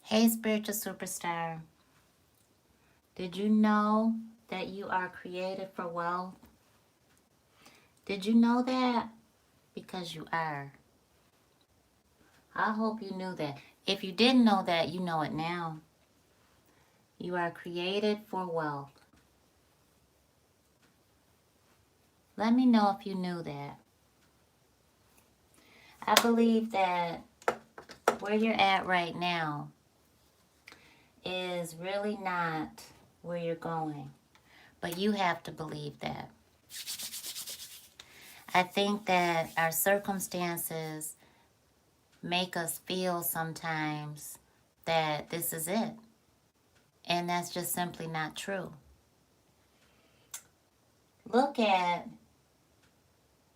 Hey, spiritual superstar. Did you know that you are created for wealth? Did you know that? Because you are. I hope you knew that. If you didn't know that, you know it now. You are created for wealth. Let me know if you knew that. I believe that where you're at right now is really not where you're going, but you have to believe that. I think that our circumstances make us feel sometimes that this is it. And that's just simply not true. Look at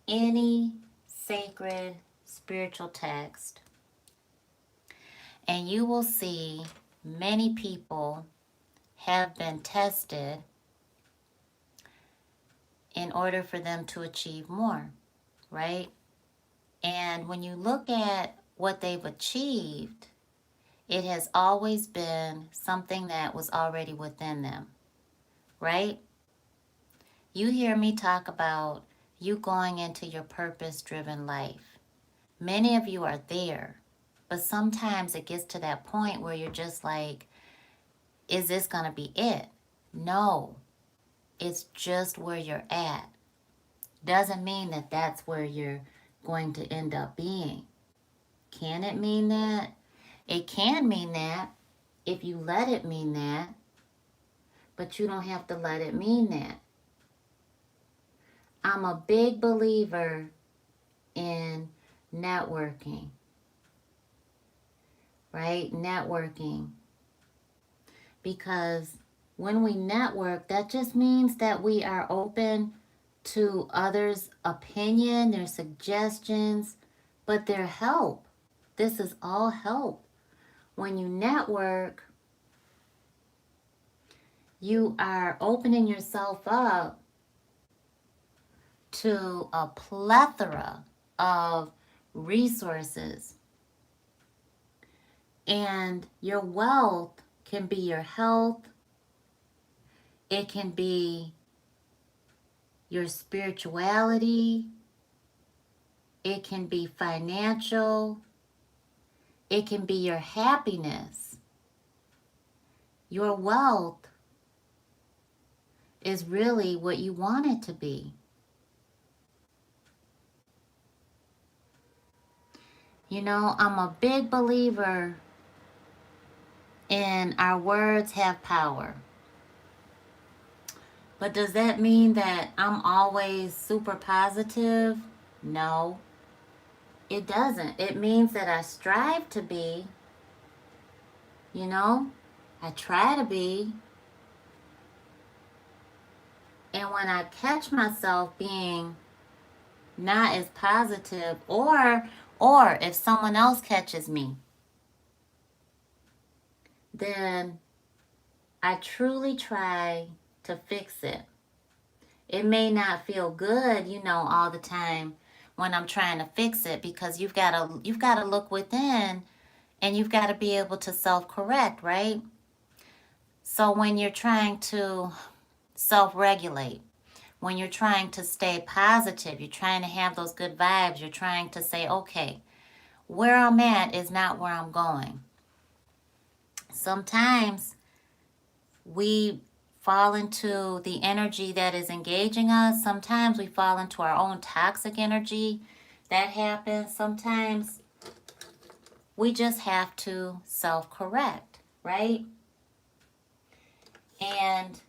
any sacred spiritual text, and you will see many people have been tested in order for them to achieve more, right? And when you look at what they've achieved, it has always been something that was already within them, right? You hear me talk about you going into your purpose-driven life. Many of you are there, but sometimes it gets to that point where you're just like, is this going to be it? No, it's just where you're at. Doesn't mean that that's where you're going to end up being. Can it mean that? It can mean that if you let it mean that, but you don't have to let it mean that. I'm a big believer in networking, right? Networking. Because when we network, that just means that we are open to others' opinion, their suggestions, but their help. This is all help. When you network, you are opening yourself up to a plethora of resources. And your wealth can be your health, it can be your spirituality, it can be financial, it can be your happiness. Your wealth is really what you want it to be. You know, I'm a big believer in our words have power. But does that mean that I'm always super positive? No, it doesn't. It means that I strive to be, you know, I try to be. And when I catch myself being not as positive, or if someone else catches me, then I truly try to fix it. It may not feel good, you know, all the time when I'm trying to fix it, because you've got to look within, and you've got to be able to self-correct, right? So when you're trying to self-regulate, when you're trying to stay positive, you're trying to have those good vibes, you're trying to say, okay, where I'm at is not where I'm going. Sometimes we fall into the energy that is engaging us. Sometimes we fall into our own toxic energy. That happens. Sometimes we just have to self-correct, right? And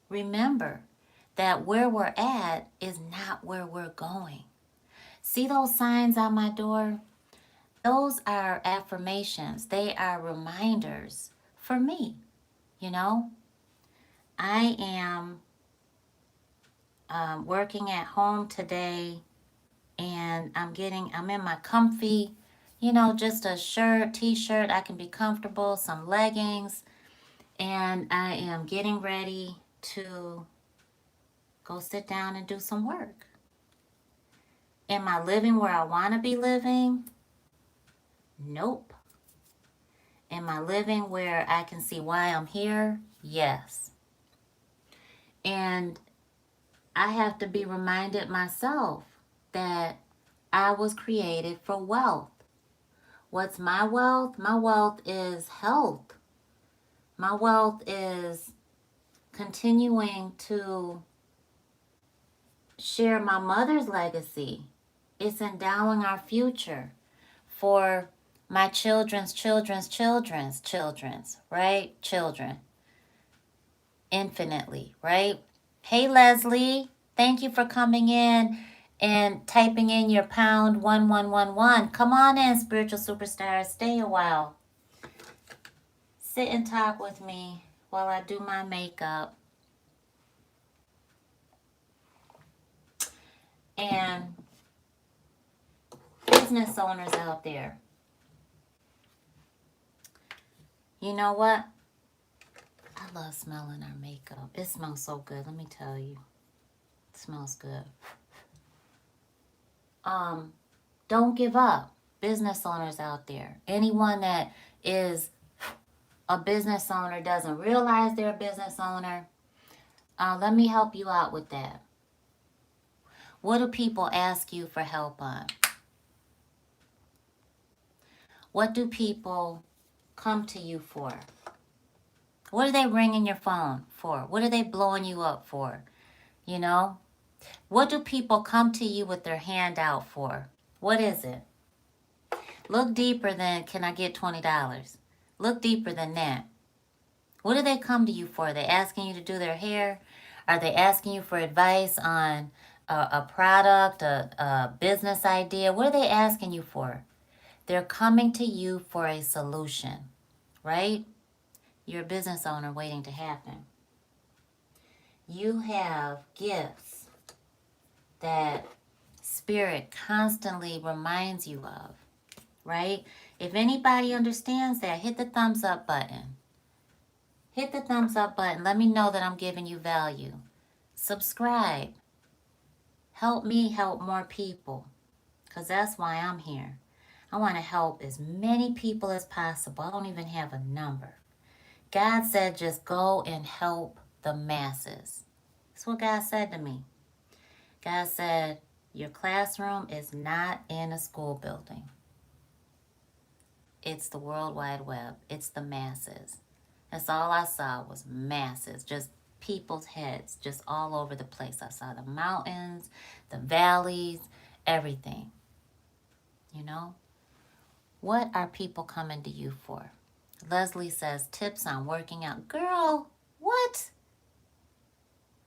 remember that where we're at is not where we're going. See those signs on my door? Those are affirmations. They are reminders for me, you know? I am working at home today, and I'm in my comfy, you know, just a shirt, t-shirt. I can be comfortable, some leggings, and I am getting ready to go sit down and do some work. Am I living where I want to be living? Nope. Am I living where I can see why I'm here? Yes. And I have to be reminded myself that I was created for wealth. What's my wealth? My wealth is health. My wealth is continuing to share my mother's legacy. It's endowing our future for my children's children's children's children's, right? Children. Infinitely, right? Hey, Leslie. Thank you for coming in and typing in your pound 1111. Come on in, spiritual superstars. Stay a while. Sit and talk with me while I do my makeup. And business owners out there, you know what? I love smelling our makeup. It smells so good, let me tell you. It smells good. Don't give up. Business owners out there. Anyone that is a business owner doesn't realize they're a business owner, let me help you out with that. What do people ask you for help on? What do people come to you for? What are they ringing your phone for? What are they blowing you up for? You know? What do people come to you with their hand out for? What is it? Look deeper than, can I get $20? Look deeper than that. What do they come to you for? Are they asking you to do their hair? Are they asking you for advice on a product, a business idea? What are they asking you for? They're coming to you for a solution, right? You're a business owner waiting to happen. You have gifts that Spirit constantly reminds you of, right? If anybody understands that, hit the thumbs up button. Hit the thumbs up button. Let me know that I'm giving you value. Subscribe. Help me help more people, because that's why I'm here. I want to help as many people as possible. I don't even have a number. God said just go and help the masses. That's what God said to me. God said, your classroom is not in a school building. It's the World Wide Web. It's the masses. That's all I saw was masses, just people's heads, just all over the place. I saw the mountains, the valleys, everything. You know? What are people coming to you for? Leslie says, tips on working out. Girl, what?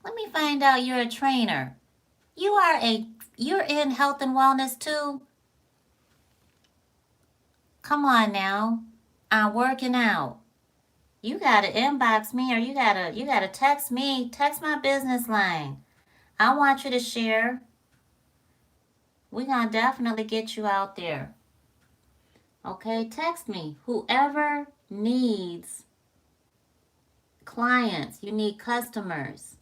Let me find out you're a trainer. You're in health and wellness too? Come on now. I'm working out. You gotta inbox me, or you gotta text me. Text my business line. I want you to share. We're gonna definitely get you out there. Okay, text me. Whoever needs clients, you need customers.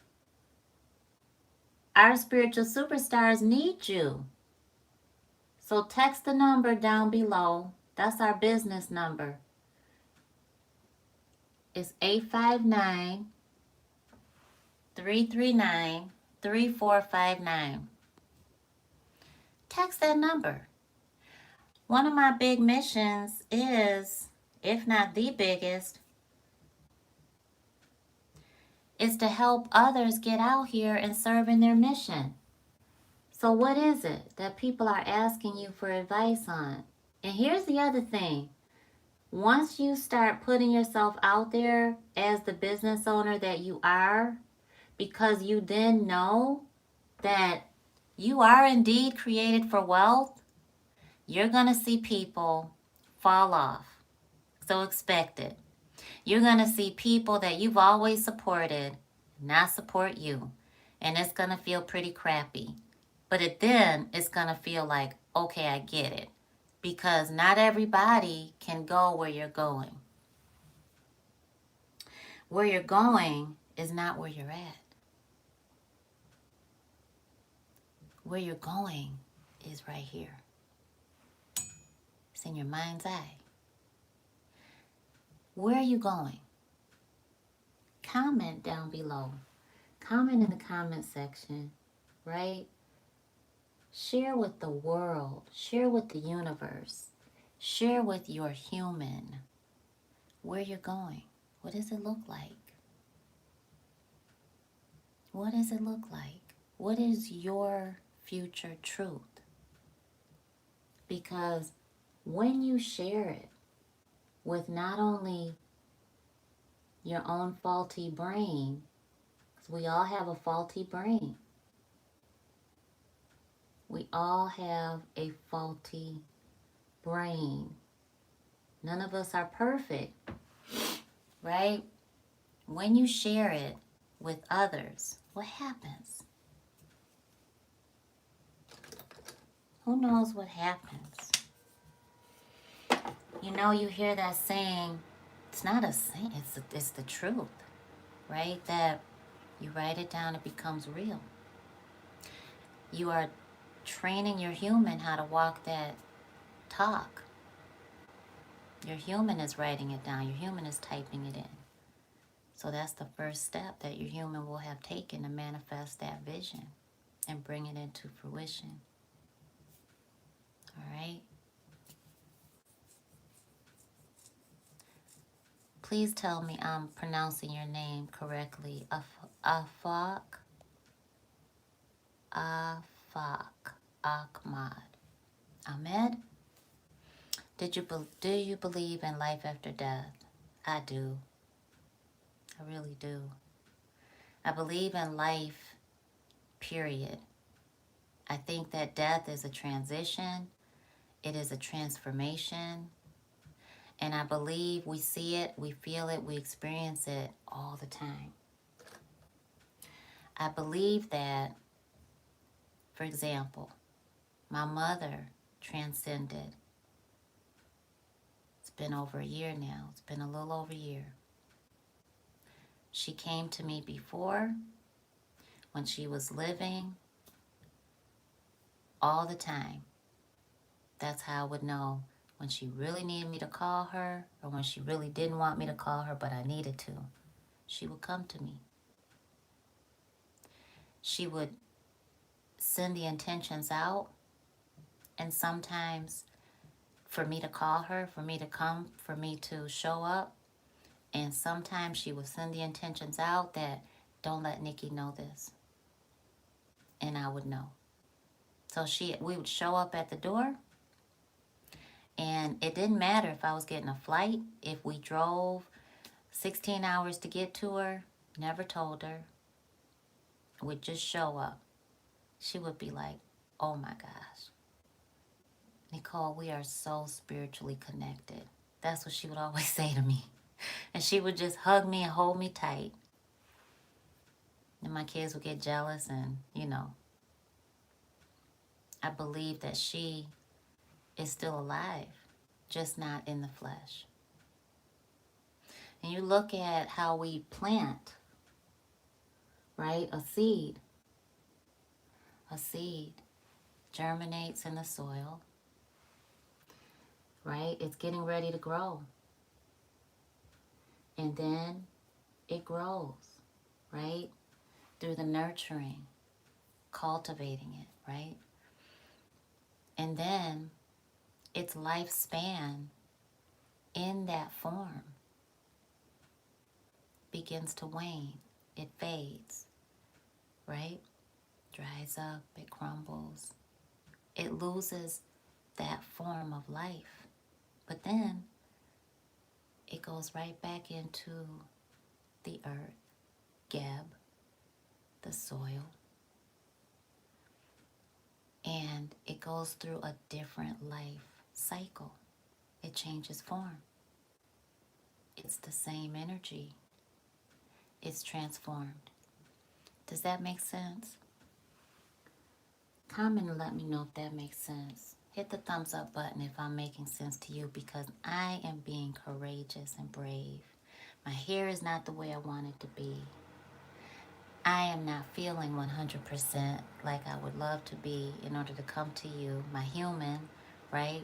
Our spiritual superstars need you. So text the number down below. That's our business number. It's 859-339-3459. Text that number. One of my big missions is, if not the biggest, is to help others get out here and serve in their mission. So what is it that people are asking you for advice on? And here's the other thing. Once you start putting yourself out there as the business owner that you are, because you then know that you are indeed created for wealth, you're going to see people fall off. So expect it. You're going to see people that you've always supported not support you. And it's going to feel pretty crappy. But then it's going to feel like, okay, I get it. Because not everybody can go where you're going. Where you're going is not where you're at. Where you're going is right here. It's in your mind's eye. Where are you going? Comment down below. Comment in the comment section, right? Share with the world. Share with the universe. Share with your human where you're going. What does it look like? What does it look like? What is your future truth? Because when you share it with not only your own faulty brain, because we all have a faulty brain. We all have a faulty brain. None of us are perfect, right? When you share it with others, what happens? Who knows what happens? You know, you hear that saying, it's not a saying, it's the truth, right? That you write it down, it becomes real. You are training your human how to walk that talk. Your human is writing it down. Your human is typing it in. So that's the first step that your human will have taken to manifest that vision and bring it into fruition. All right? Please tell me I'm pronouncing your name correctly. Afak Ahmad. Ahmed? Do you believe in life after death? I do. I really do. I believe in life, period. I think that death is a transition. It is a transformation. And I believe we see it, we feel it, we experience it all the time. I believe that, for example, my mother transcended. It's been over a year now. It's been a little over a year. She came to me before, when she was living, all the time. That's how I would know when she really needed me to call her or when she really didn't want me to call her, but I needed to. She would come to me. She would send the intentions out, and sometimes for me to call her, for me to come, for me to show up, and sometimes she would send the intentions out that don't let Nikki know this, and I would know. So we would show up at the door, and it didn't matter if I was getting a flight, if we drove 16 hours to get to her, never told her, would just show up. She would be like, oh my gosh, Nicole, we are so spiritually connected. That's what she would always say to me. And she would just hug me and hold me tight. And my kids would get jealous and, I believe that she is still alive, just not in the flesh. And you look at how we plant, right? A seed germinates in the soil, right? It's getting ready to grow. And then it grows, right? Through the nurturing, cultivating it, right? And then its lifespan in that form begins to wane. It fades, right? Dries up, it crumbles. It loses that form of life. But then it goes right back into the earth, Geb, the soil. And it goes through a different life cycle. It changes form. It's the same energy. It's transformed. Does that make sense? Comment and let me know if that makes sense. Hit the thumbs up button if I'm making sense to you, because I am being courageous and brave. My hair is not the way I want it to be. I am not feeling 100% like I would love to be in order to come to you, my human, right?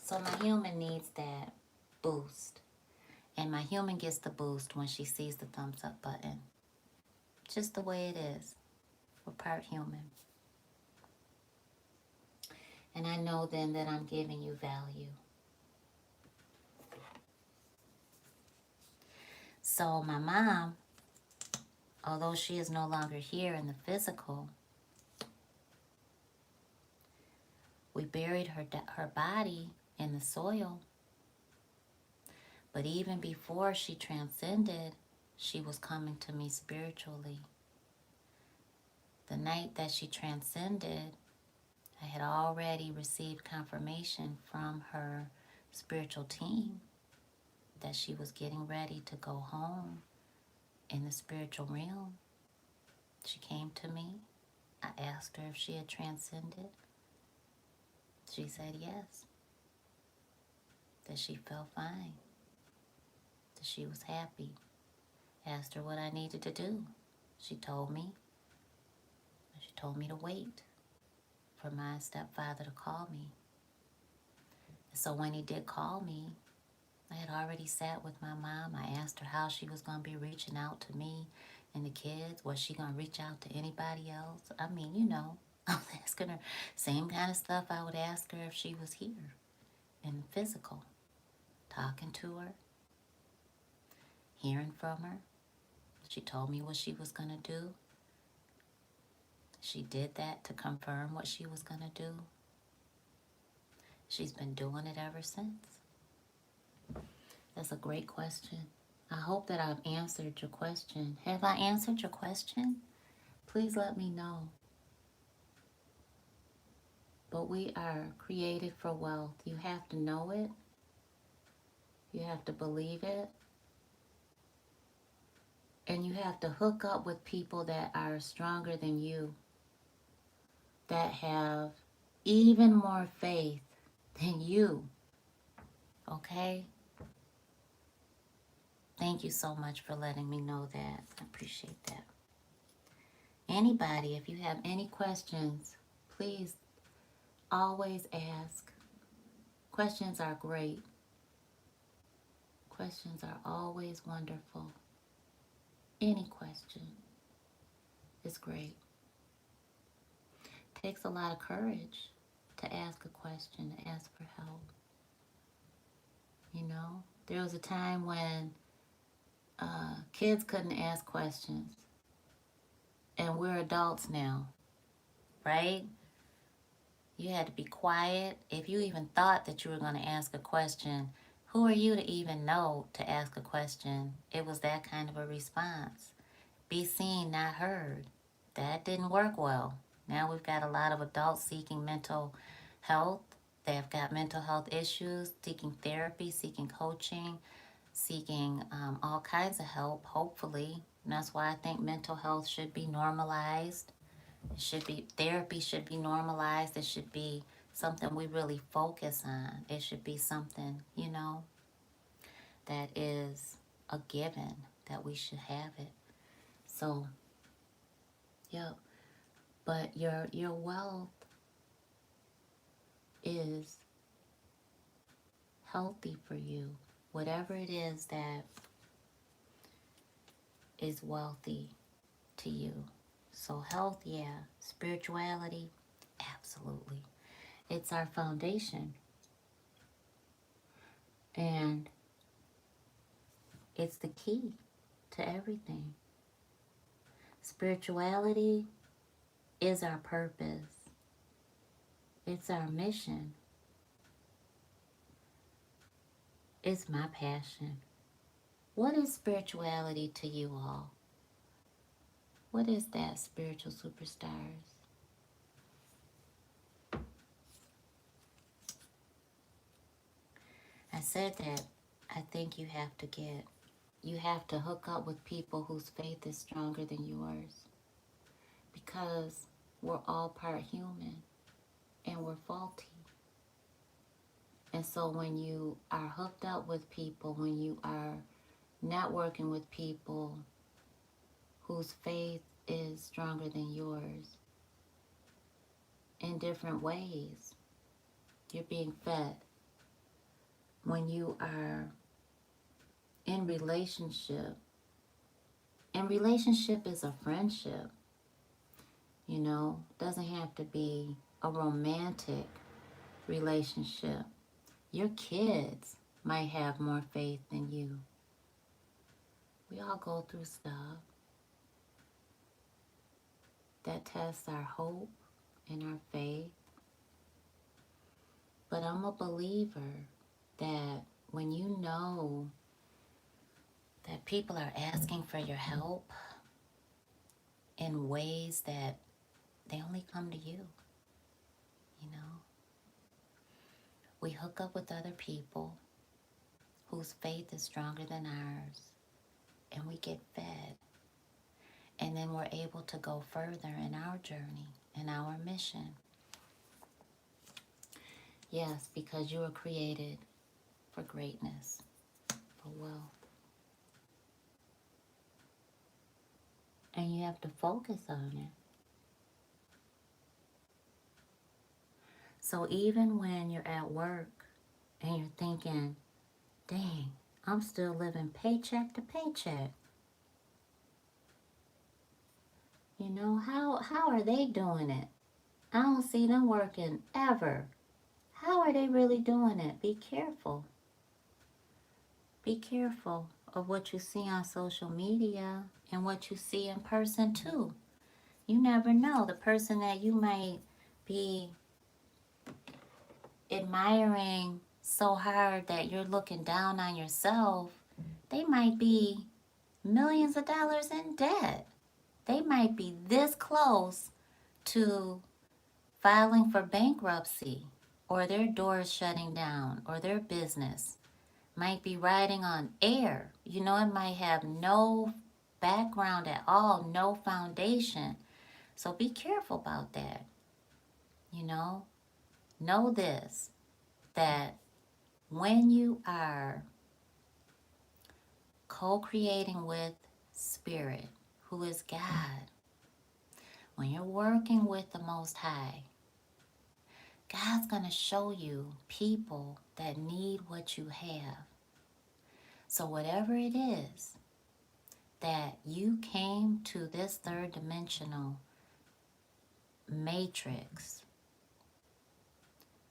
So my human needs that boost. And my human gets the boost when she sees the thumbs up button. Just the way it is. We're part human. And I know then that I'm giving you value. So my mom, although she is no longer here in the physical, we buried her body in the soil. But even before she transcended, she was coming to me spiritually. The night that she transcended, I had already received confirmation from her spiritual team that she was getting ready to go home in the spiritual realm. She came to me. I asked her if she had transcended. She said yes, that she felt fine, that she was happy. Asked her what I needed to do. She told me. She told me to wait for my stepfather to call me. So when he did call me, I had already sat with my mom. I asked her how she was going to be reaching out to me and the kids. Was she going to reach out to anybody else? I mean, you know, I was asking her same kind of stuff I would ask her if she was here in the physical. Talking to her, hearing from her. She told me what she was going to do. She did that to confirm what she was going to do. She's been doing it ever since. That's a great question. I hope that I've answered your question. Have I answered your question? Please let me know. But we are created for wealth. You have to know it. You have to believe it. And you have to hook up with people that are stronger than you, that have even more faith than you. Okay? Thank you so much for letting me know that. I appreciate that. Anybody, if you have any questions, please always ask. Questions are great. Questions are always wonderful. Any question is great. It takes a lot of courage to ask a question, to ask for help. You know, there was a time when kids couldn't ask questions, and we're adults now, right? You had to be quiet. If you even thought that you were going to ask a question, who are you to even know to ask a question? It was that kind of a response. Be seen, not heard. That didn't work well. Now we've got a lot of adults seeking mental health. They've got mental health issues, seeking therapy, seeking coaching, seeking all kinds of help, hopefully. And that's why I think mental health should be normalized. It should be, therapy should be normalized. It should be something we really focus on. It should be something, you know, that is a given, that we should have it. So, yeah, but your wealth is healthy for you. Whatever it is that is wealthy to you. So health, yeah. Spirituality, absolutely. It's our foundation. And it's the key to everything. Spirituality is our purpose. It's our mission. It's my passion. What is spirituality to you all? What is that, spiritual superstars? I said that I think you have to hook up with people whose faith is stronger than yours, because we're all part human and we're faulty. And so when you are hooked up with people, when you are networking with people whose faith is stronger than yours, in different ways, you're being fed. When you are in relationship, and relationship is a friendship, you know, doesn't have to be a romantic relationship. Your kids might have more faith than you. We all go through stuff that tests our hope and our faith. But I'm a believer that when you know that people are asking for your help in ways that they only come to you, you know, we hook up with other people whose faith is stronger than ours, and we get fed. And then we're able to go further in our journey, in our mission. Yes, because you were created for greatness, for wealth. And you have to focus on it. So even when you're at work and you're thinking, dang, I'm still living paycheck to paycheck. You know, how are they doing it? I don't see them working ever. How are they really doing it? Be careful. Be careful of what you see on social media and what you see in person too. You never know. The person that you might be admiring so hard that you're looking down on yourself, they might be millions of dollars in debt. They might be this close to filing for bankruptcy, or their doors shutting down, or their business might be riding on air. You know, it might have no background at all, no foundation. So be careful about that. You know this, that when you are co-creating with Spirit, who is God, when you're working with the Most High, God's going to show you people that need what you have. So whatever it is that you came to this third dimensional matrix,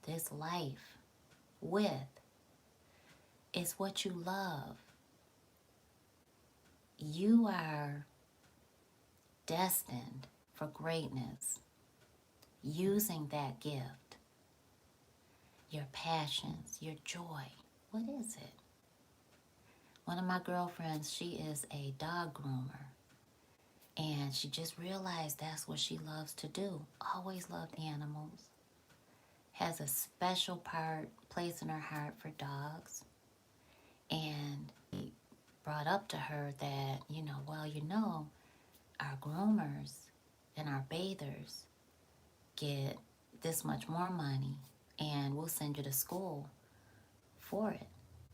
this life with, is what you love. You are destined for greatness using that gift, your passions, your joy. What is it? One of my girlfriends, she is a dog groomer, and she just realized that's what she loves to do. Always loved animals. Has a special place in her heart for dogs. And he brought up to her that, our groomers and our bathers get this much more money, and we'll send you to school for it,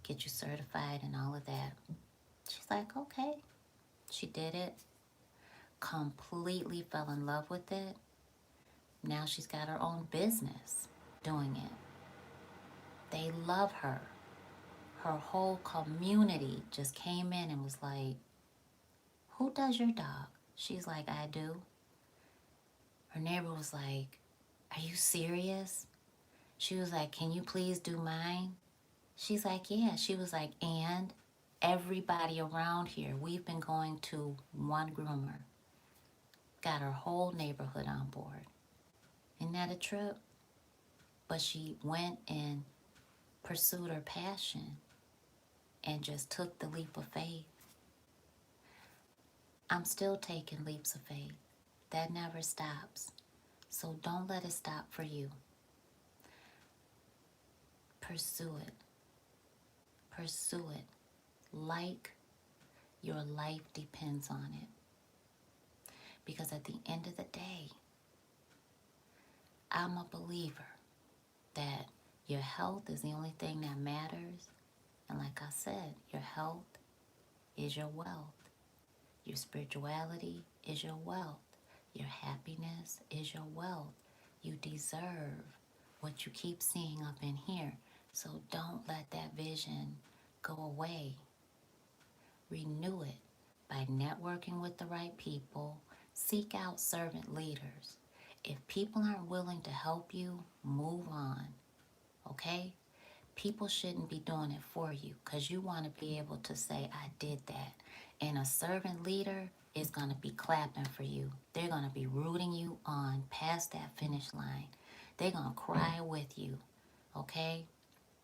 get you certified and all of that. She's like, okay. She did it, completely fell in love with it. Now she's got her own business doing it. They love her. Her whole community just came in and was like, who does your dog? She's like, I do. Her neighbor was like, are you serious? She was like, can you please do mine? She's like, yeah. She was like, and everybody around here, we've been going to one groomer. Got her whole neighborhood on board. Isn't that a trip? But she went and pursued her passion and just took the leap of faith. I'm still taking leaps of faith. That never stops. So don't let it stop for you. Pursue it. Pursue it. Like your life depends on it. Because at the end of the day, I'm a believer that your health is the only thing that matters. And like I said, your health is your wealth. Your spirituality is your wealth. Your happiness is your wealth. You deserve what you keep seeing up in here. So don't let that vision go away. Renew it by networking with the right people. Seek out servant leaders. If people aren't willing to help you, move on. Okay? People shouldn't be doing it for you because you want to be able to say, I did that. And a servant leader is going to be clapping for you. They're going to be rooting you on past that finish line. They're going to cry with you. Okay?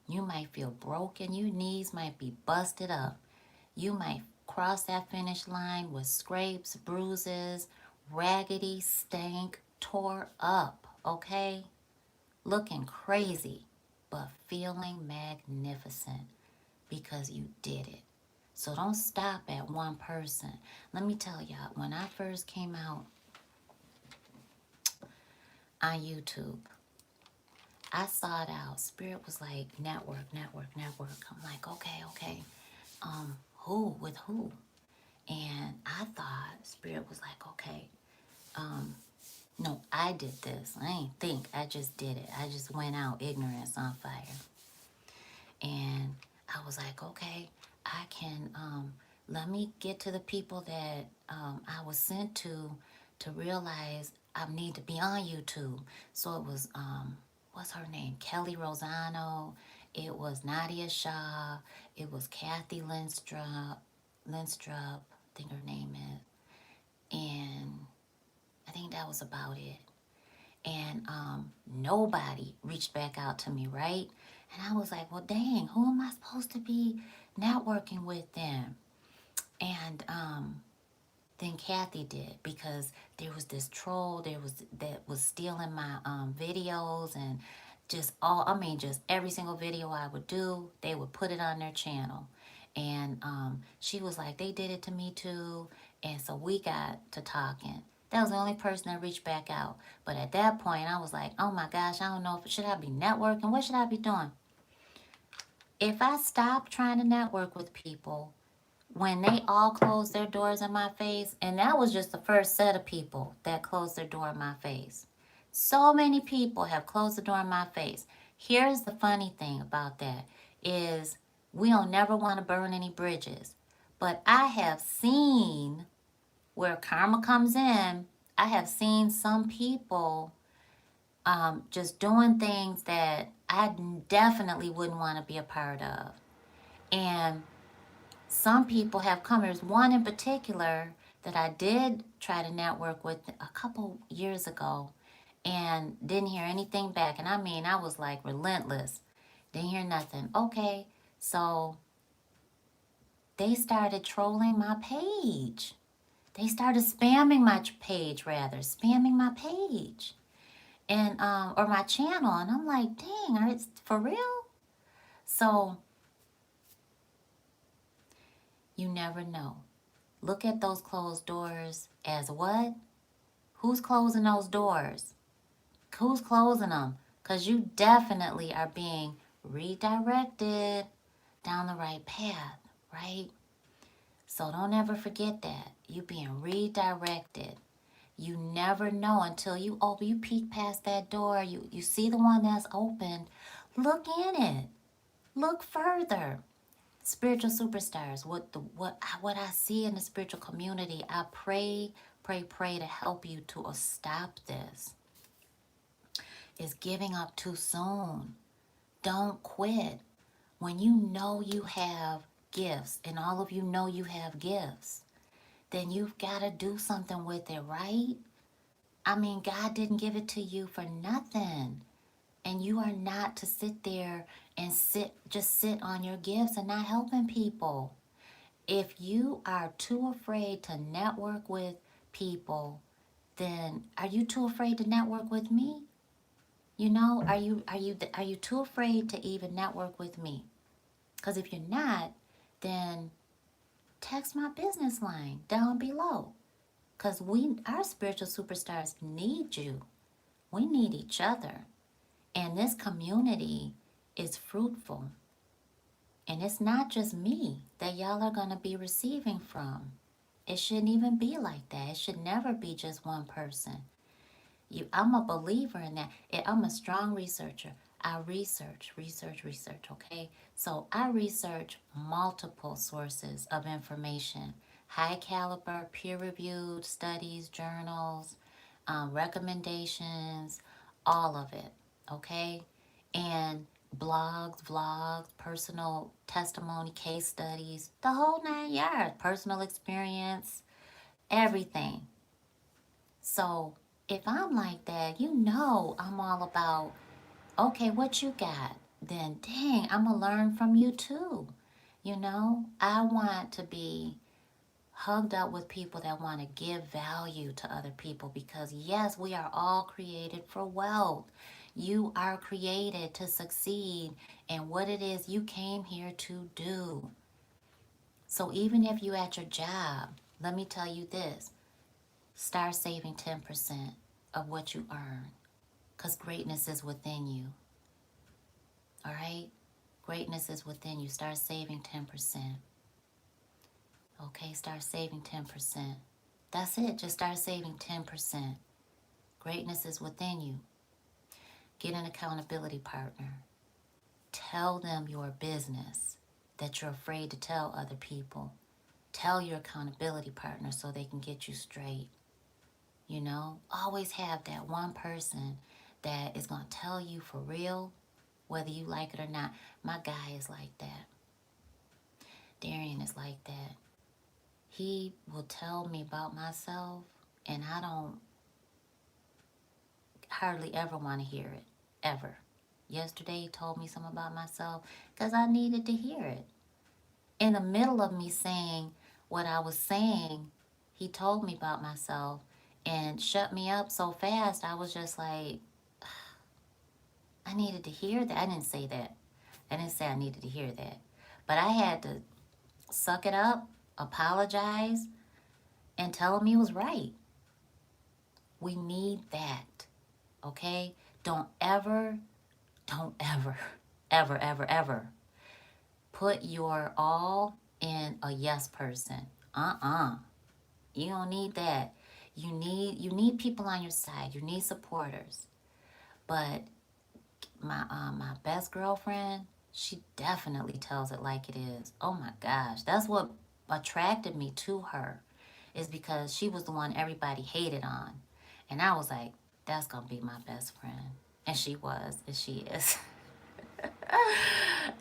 You might feel broken. Your knees might be busted up. You might cross that finish line with scrapes, bruises, raggedy, stank, tore up. Okay? Looking crazy, but feeling magnificent because you did it. So don't stop at one person. Let me tell y'all, when I first came out on YouTube, I sought out. Spirit was like, network, network, network. I'm like, okay. Who? With who? And I thought Spirit was like, okay, no, I did this. I ain't think. I just did it. I just went out ignorance on fire. And I was like, okay, I can, let me get to the people that I was sent to realize I need to be on YouTube. So it was, what's her name? Kelly Rosano. It was Nadia Shaw. It was Kathy Lindstrup, I think her name is. And I think that was about it. And nobody reached back out to me, right? And I was like, well, dang, who am I supposed to be networking with then? And then Kathy did, because there was this troll that was stealing my videos, and just every single video I would do, they would put it on their channel. And she was like, they did it to me too. And so we got to talking. That was the only person that reached back out. But at that point, I was like, oh my gosh, I don't know, should I be networking? What should I be doing? If I stop trying to network with people, when they all closed their doors in my face, and that was just the first set of people that closed their door in my face. So many people have closed the door in my face. Here's the funny thing about that is we don't never want to burn any bridges. But I have seen where karma comes in. I have seen some people just doing things that I definitely wouldn't want to be a part of. And some people have come. There's one in particular that I did try to network with a couple years ago and didn't hear anything back. And I mean, I was like relentless. Didn't hear nothing. Okay, so they started trolling my page. They started spamming my page, rather, spamming my page and or my channel. And I'm like, dang, are it for real? So you never know. Look at those closed doors as what? Who's closing those doors? Who's closing them? Because you definitely are being redirected down the right path, right? So don't ever forget that. You being redirected. You never know until you open, you peek past that door, you see the one that's opened. Look in it. Look further. Spiritual superstars, what I see in the spiritual community, I pray to help you to stop this. Is giving up too soon. Don't quit. When you know you have gifts, and all of you know you have gifts, then you've got to do something with it, right? I mean, God didn't give it to you for nothing. And you are not to sit there and just sit on your gifts and not helping people. If you are too afraid to network with people, then are you too afraid to network with me? You know, are you too afraid to even network with me? Because if you're not, then text my business line down below. Because our spiritual superstars need you. We need each other. And this community is fruitful. And it's not just me that y'all are going to be receiving from. It shouldn't even be like that. It should never be just one person. I'm a believer in that. I'm a strong researcher. I research, okay? So I research multiple sources of information, high caliber, peer reviewed studies, journals, recommendations, all of it, okay? And blogs, vlogs, personal testimony, case studies, the whole 9 yards, personal experience, everything. So if I'm like that, I'm all about, okay, what you got? Then dang, I'm gonna learn from you too. I want to be hugged up with people that want to give value to other people because, yes, we are all created for wealth. You are created to succeed in what it is you came here to do. So even if you at your job, let me tell you this, start saving 10% of what you earn because greatness is within you. All right? Greatness is within you. Start saving 10%. Okay, start saving 10%. That's it. Just start saving 10%. Greatness is within you. Get an accountability partner. Tell them your business that you're afraid to tell other people. Tell your accountability partner so they can get you straight. Always have that one person that is going to tell you for real, whether you like it or not. My guy is like that. Darian is like that. He will tell me about myself, and I don't hardly ever want to hear it, ever. Yesterday, he told me something about myself because I needed to hear it. In the middle of me saying what I was saying, he told me about myself and shut me up so fast. I was just like, I needed to hear that. I didn't say that. I didn't say I needed to hear that. But I had to suck it up, apologize, and tell him he was right. We need that, okay? Don't ever, ever put your all in a yes person. You don't need that. You need people on your side. You need supporters. But my best girlfriend, she definitely tells it like it is. Oh my gosh, that's what attracted me to her, is because she was the one everybody hated on, and I was like, that's gonna be my best friend, and she was, and she is.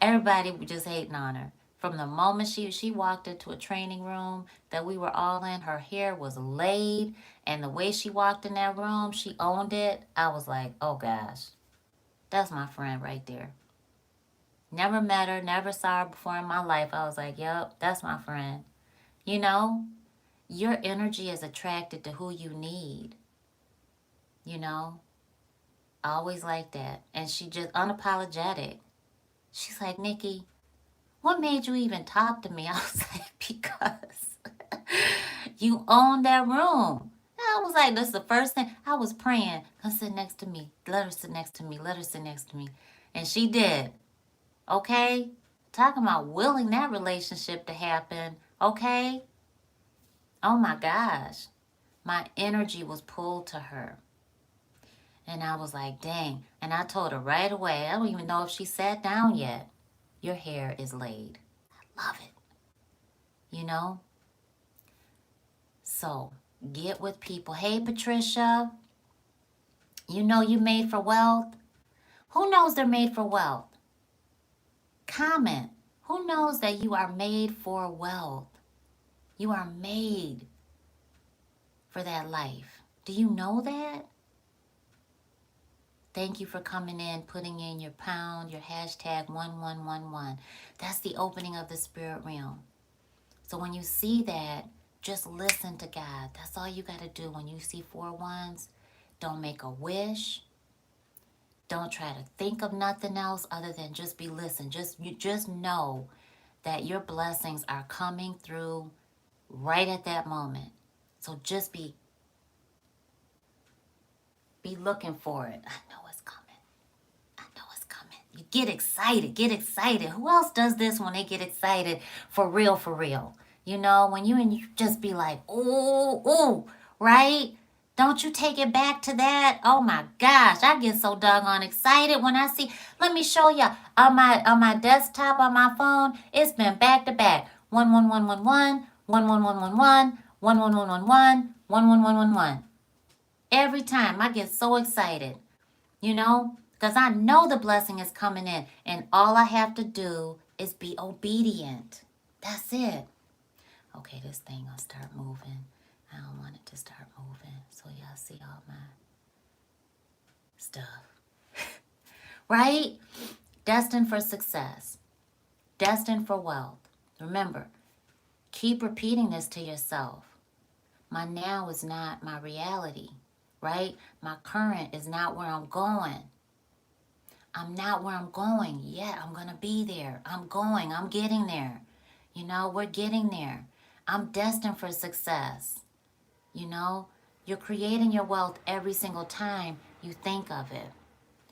Everybody was just hating on her. From the moment she walked into a training room that we were all in, her hair was laid, and the way she walked in that room, she owned it. I was like, oh gosh, that's my friend right there. Never met her, never saw her before in my life. I was like, yep, that's my friend. You know, your energy is attracted to who you need. You know, I always like that. And she just unapologetic. She's like, Nikki, what made you even talk to me? I was like, because you own that room. I was like, that's the first thing. I was praying. Come sit next to me. Let her sit next to me. Let her sit next to me. And she did. Okay? Talking about willing that relationship to happen. Okay? Oh my gosh. My energy was pulled to her. And I was like, dang. And I told her right away, I don't even know if she sat down yet. Your hair is laid. I love it. So get with people. Hey, Patricia, you know you made for wealth? Who knows they're made for wealth? Comment. Who knows that you are made for wealth? You are made for that life. Do you know that? Thank you for coming in, putting in your pound, your hashtag 1111. That's the opening of the spirit realm. So when you see that, just listen to God. That's all you got to do. When you see 4 ones, don't make a wish. Don't try to think of nothing else other than just be listening. Just know that your blessings are coming through right at that moment. So just be looking for it. I know it's coming. I know it's coming. You get excited. Get excited. Who else does this when they get excited for real, for real? When you just be like, ooh, ooh, right? Don't you take it back to that? Oh my gosh, I get so doggone excited when I see. Let me show you on my desktop on my phone. It's been back to back. 11111, 11111, 11111, 11111. Every time I get so excited, because I know the blessing is coming in, and all I have to do is be obedient. That's it. Okay, this thing gonna start moving. I don't want it to start moving, so y'all see all my stuff. Right? Destined for success, destined for wealth. Remember, keep repeating this to yourself. My now is not my reality, right? My current is not where I'm going. I'm not where I'm going yet. I'm going to be there. I'm getting there. We're getting there. I'm destined for success. You know, you're creating your wealth every single time you think of it.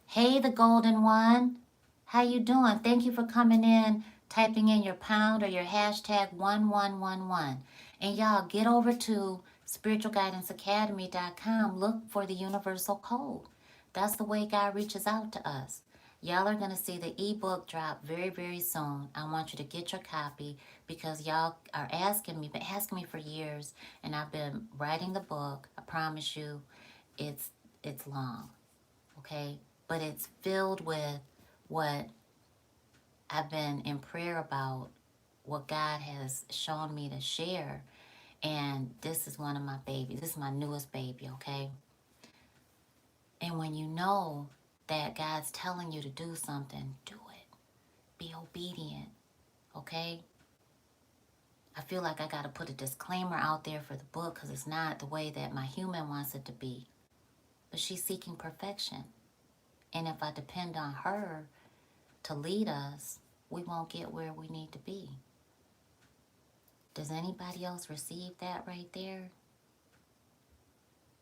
Hey, the golden one. How you doing? Thank you for coming in, typing in your pound or your hashtag 1111. And y'all get over to spiritualguidanceacademy.com. Look for the universal code. That's the way God reaches out to us. Y'all are going to see the ebook drop very, very soon. I want you to get your copy because y'all are been asking me for years, and I've been writing the book. I promise you, it's long, okay? But it's filled with what I've been in prayer about, what God has shown me to share. And this is one of my babies. This is my newest baby, okay? And when you know that God's telling you to do something, do it. Be obedient, okay? I feel like I got to put a disclaimer out there for the book because it's not the way that my human wants it to be. But she's seeking perfection. And if I depend on her to lead us, we won't get where we need to be. Does anybody else receive that right there?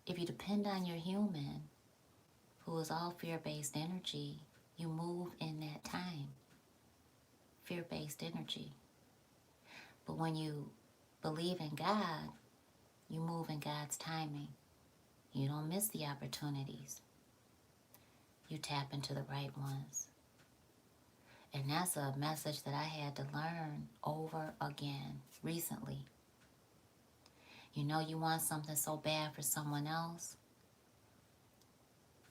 If you depend on your human, who is all fear-based energy, you move in that time. Fear-based energy. But when you believe in God, you move in God's timing. You don't miss the opportunities. You tap into the right ones. And that's a message that I had to learn over again recently. You want something so bad for someone else,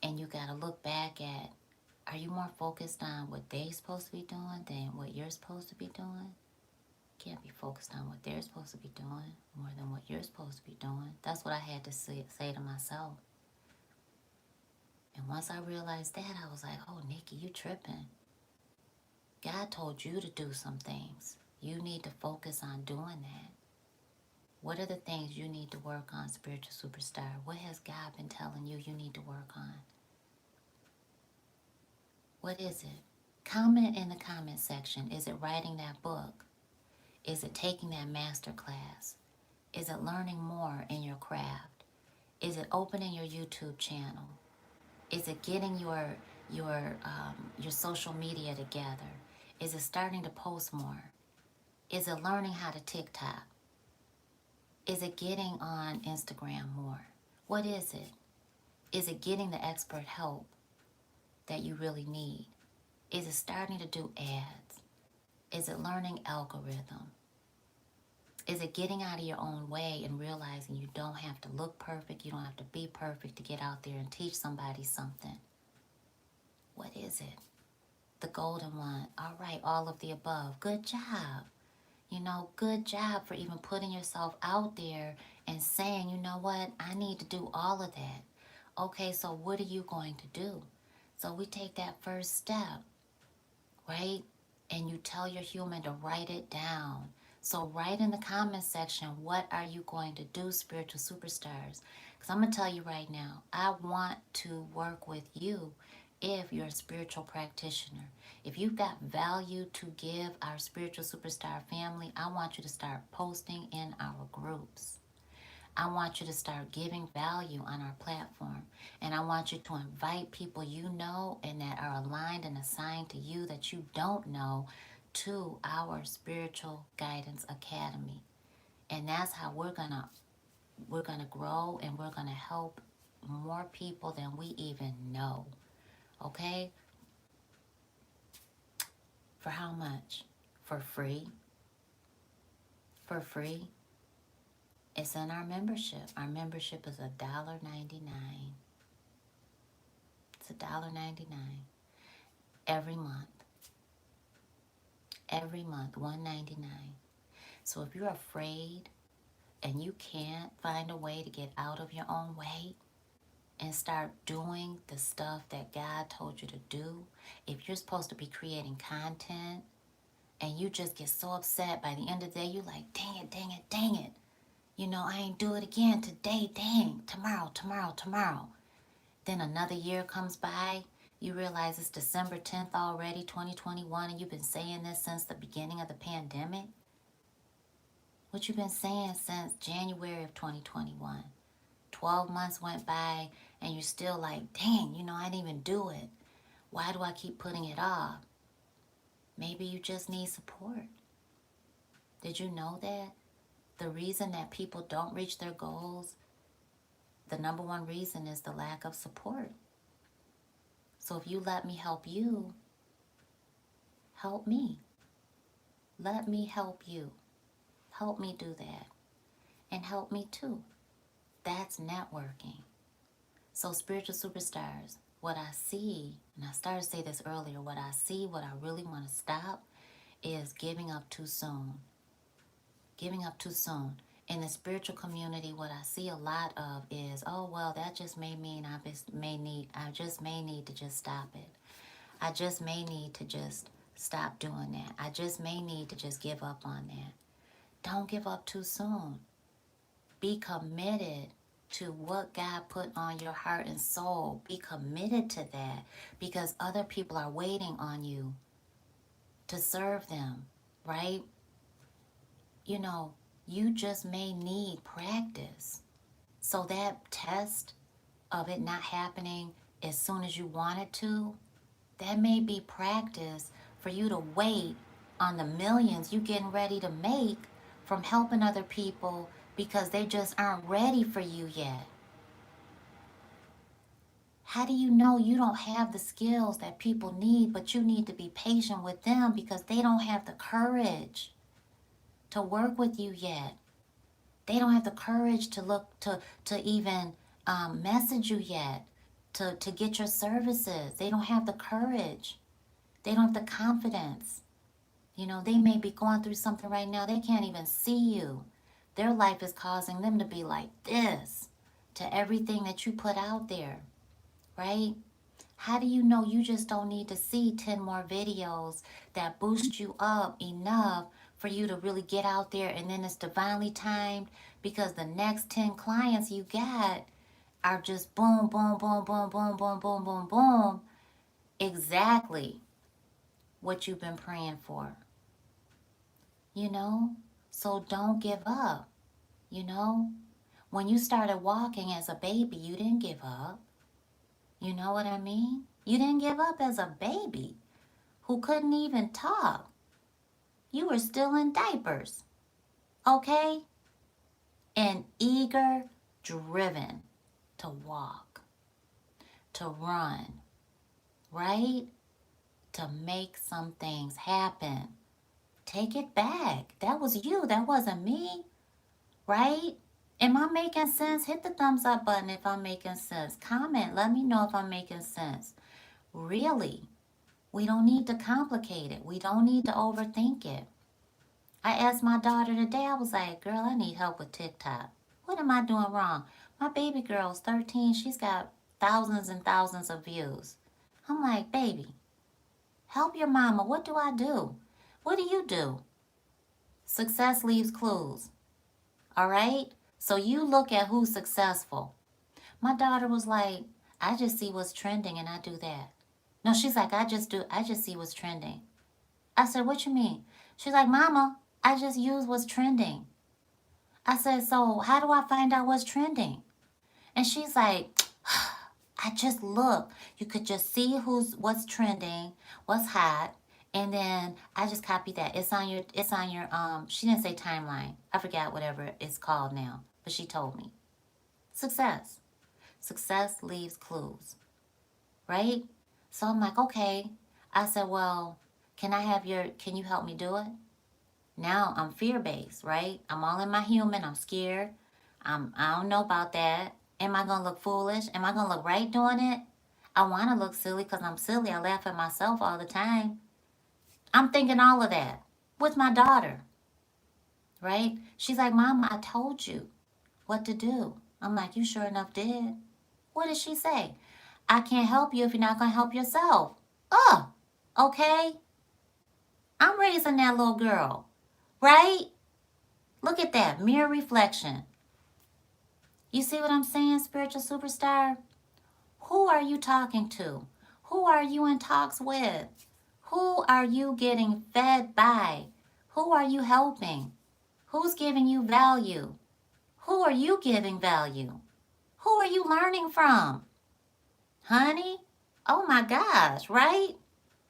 and you got to look back at, are you more focused on what they're supposed to be doing than what you're supposed to be doing? Can't be focused on what they're supposed to be doing more than what you're supposed to be doing. That's what I had to say to myself. And once I realized that, I was like, oh, Nikki, you tripping. God told you to do some things. You need to focus on doing that. What are the things you need to work on, spiritual superstar? What has God been telling you need to work on? What is it? Comment in the comment section. Is it writing that book? Is it taking that master class? Is it learning more in your craft? Is it opening your YouTube channel? Is it getting your social media together? Is it starting to post more? Is it learning how to TikTok? Is it getting on Instagram more? What is it? Is it getting the expert help that you really need? Is it starting to do ads? Is it learning algorithm? Is it getting out of your own way and realizing you don't have to look perfect, you don't have to be perfect to get out there and teach somebody something? What is it? The golden one. All right, all of the above. Good job. Good job for even putting yourself out there and saying, you know what, I need to do all of that. Okay, so what are you going to do? So we take that first step, right? And you tell your human to write it down. So write in the comment section, what are you going to do, spiritual superstars? Because I'm going to tell you right now, I want to work with you if you're a spiritual practitioner. If you've got value to give our spiritual superstar family, I want you to start posting in our groups. I want you to start giving value on our platform. And I want you to invite people you know and that are aligned and assigned to you that you don't know to our Spiritual Guidance Academy. And that's how we're going to we're going to grow and we're going to help more people than we even know. Okay? For how much? For free? For free? It's in our membership. Our membership is $1.99. It's $1.99 every month. Every month, $1.99. So if you're afraid and you can't find a way to get out of your own way and start doing the stuff that God told you to do, if you're supposed to be creating content and you just get so upset by the end of the day, you're like, dang it, dang it, dang it. You know, I ain't do it again today, dang, tomorrow, tomorrow, tomorrow. Then another year comes by, you realize it's December 10th already, 2021, and you've been saying this since the beginning of the pandemic. What you've been saying since January of 2021. 12 months went by and you're still like, dang, you know, I didn't even do it. Why do I keep putting it off? Maybe you just need support. Did you know that? The reason that people don't reach their goals, the number one reason is the lack of support. So if you let me help you, help me. Let me help you. Help me do that. And help me too. That's networking. So spiritual superstars, what I see, and I started to say this earlier, what I see, what I really want to stop is giving up too soon. Giving up too soon. In the spiritual community, what I see a lot of is, oh, well, that just may mean I just may need to just stop it. I just may need to just stop doing that. I just may need to just give up on that. Don't give up too soon. Be committed to what God put on your heart and soul. Be committed to that because other people are waiting on you to serve them, right? You know, you just may need practice. So that test of it not happening as soon as you want it to, that may be practice for you to wait on the millions you getting ready to make from helping other people because they just aren't ready for you yet. How do you know you don't have the skills that people need, but you need to be patient with them because they don't have the courage to work with you yet? They don't have the courage to look to even message you yet, to get your services. They don't have the courage. They don't have the confidence. You know, they may be going through something right now. They can't even see you. Their life is causing them to be like this to everything that you put out there, right? How do you know you just don't need to see 10 more videos that boost you up enough for you to really get out there and then it's divinely timed because the next 10 clients you got are just boom, boom, boom, boom, boom, boom, boom, boom, boom. Exactly what you've been praying for. You know? So don't give up. You know? When you started walking as a baby, you didn't give up. You know what I mean? You didn't give up as a baby who couldn't even talk. You were still in diapers, okay? And eager, driven to walk, to run, right? To make some things happen. Take it back. That was you. That wasn't me, right? Am I making sense? Hit the thumbs up button if I'm making sense. Comment. Let me know if I'm making sense. Really, we don't need to complicate it. We don't need to overthink it. I asked my daughter today, I was like, girl, I need help with TikTok. What am I doing wrong? My baby girl's 13. She's got thousands and thousands of views. I'm like, baby, help your mama. What do I do? What do you do? Success leaves clues. All right? So you look at who's successful. My daughter was like, I just see what's trending and I do that. No, she's like, I just see what's trending. I said, what you mean? She's like, Mama, I just use what's trending. I said, so how do I find out what's trending? And she's like, I just look. You could just see what's trending, what's hot, and then I just copy that. It's on your she didn't say timeline. I forgot whatever it's called now. but she told me. Success. Success leaves clues, right? So I'm like, okay. I said, well, can you help me do it? Now I'm fear-based, right? I'm all in my human. I'm scared. I don't know about that. Am I going to look foolish? Am I going to look right doing it? I want to look silly because I'm silly. I laugh at myself all the time. I'm thinking all of that with my daughter, right? She's like, Mama, I told you what to do. I'm like, you sure enough did. What did she say? I can't help you if you're not going to help yourself. Oh, okay. I'm raising that little girl, right? Look at that mirror reflection. You see what I'm saying, spiritual superstar? Who are you talking to? Who are you in talks with? Who are you getting fed by? Who are you helping? Who's giving you value? Who are you giving value? Who are you learning from? Honey? Oh my gosh, right?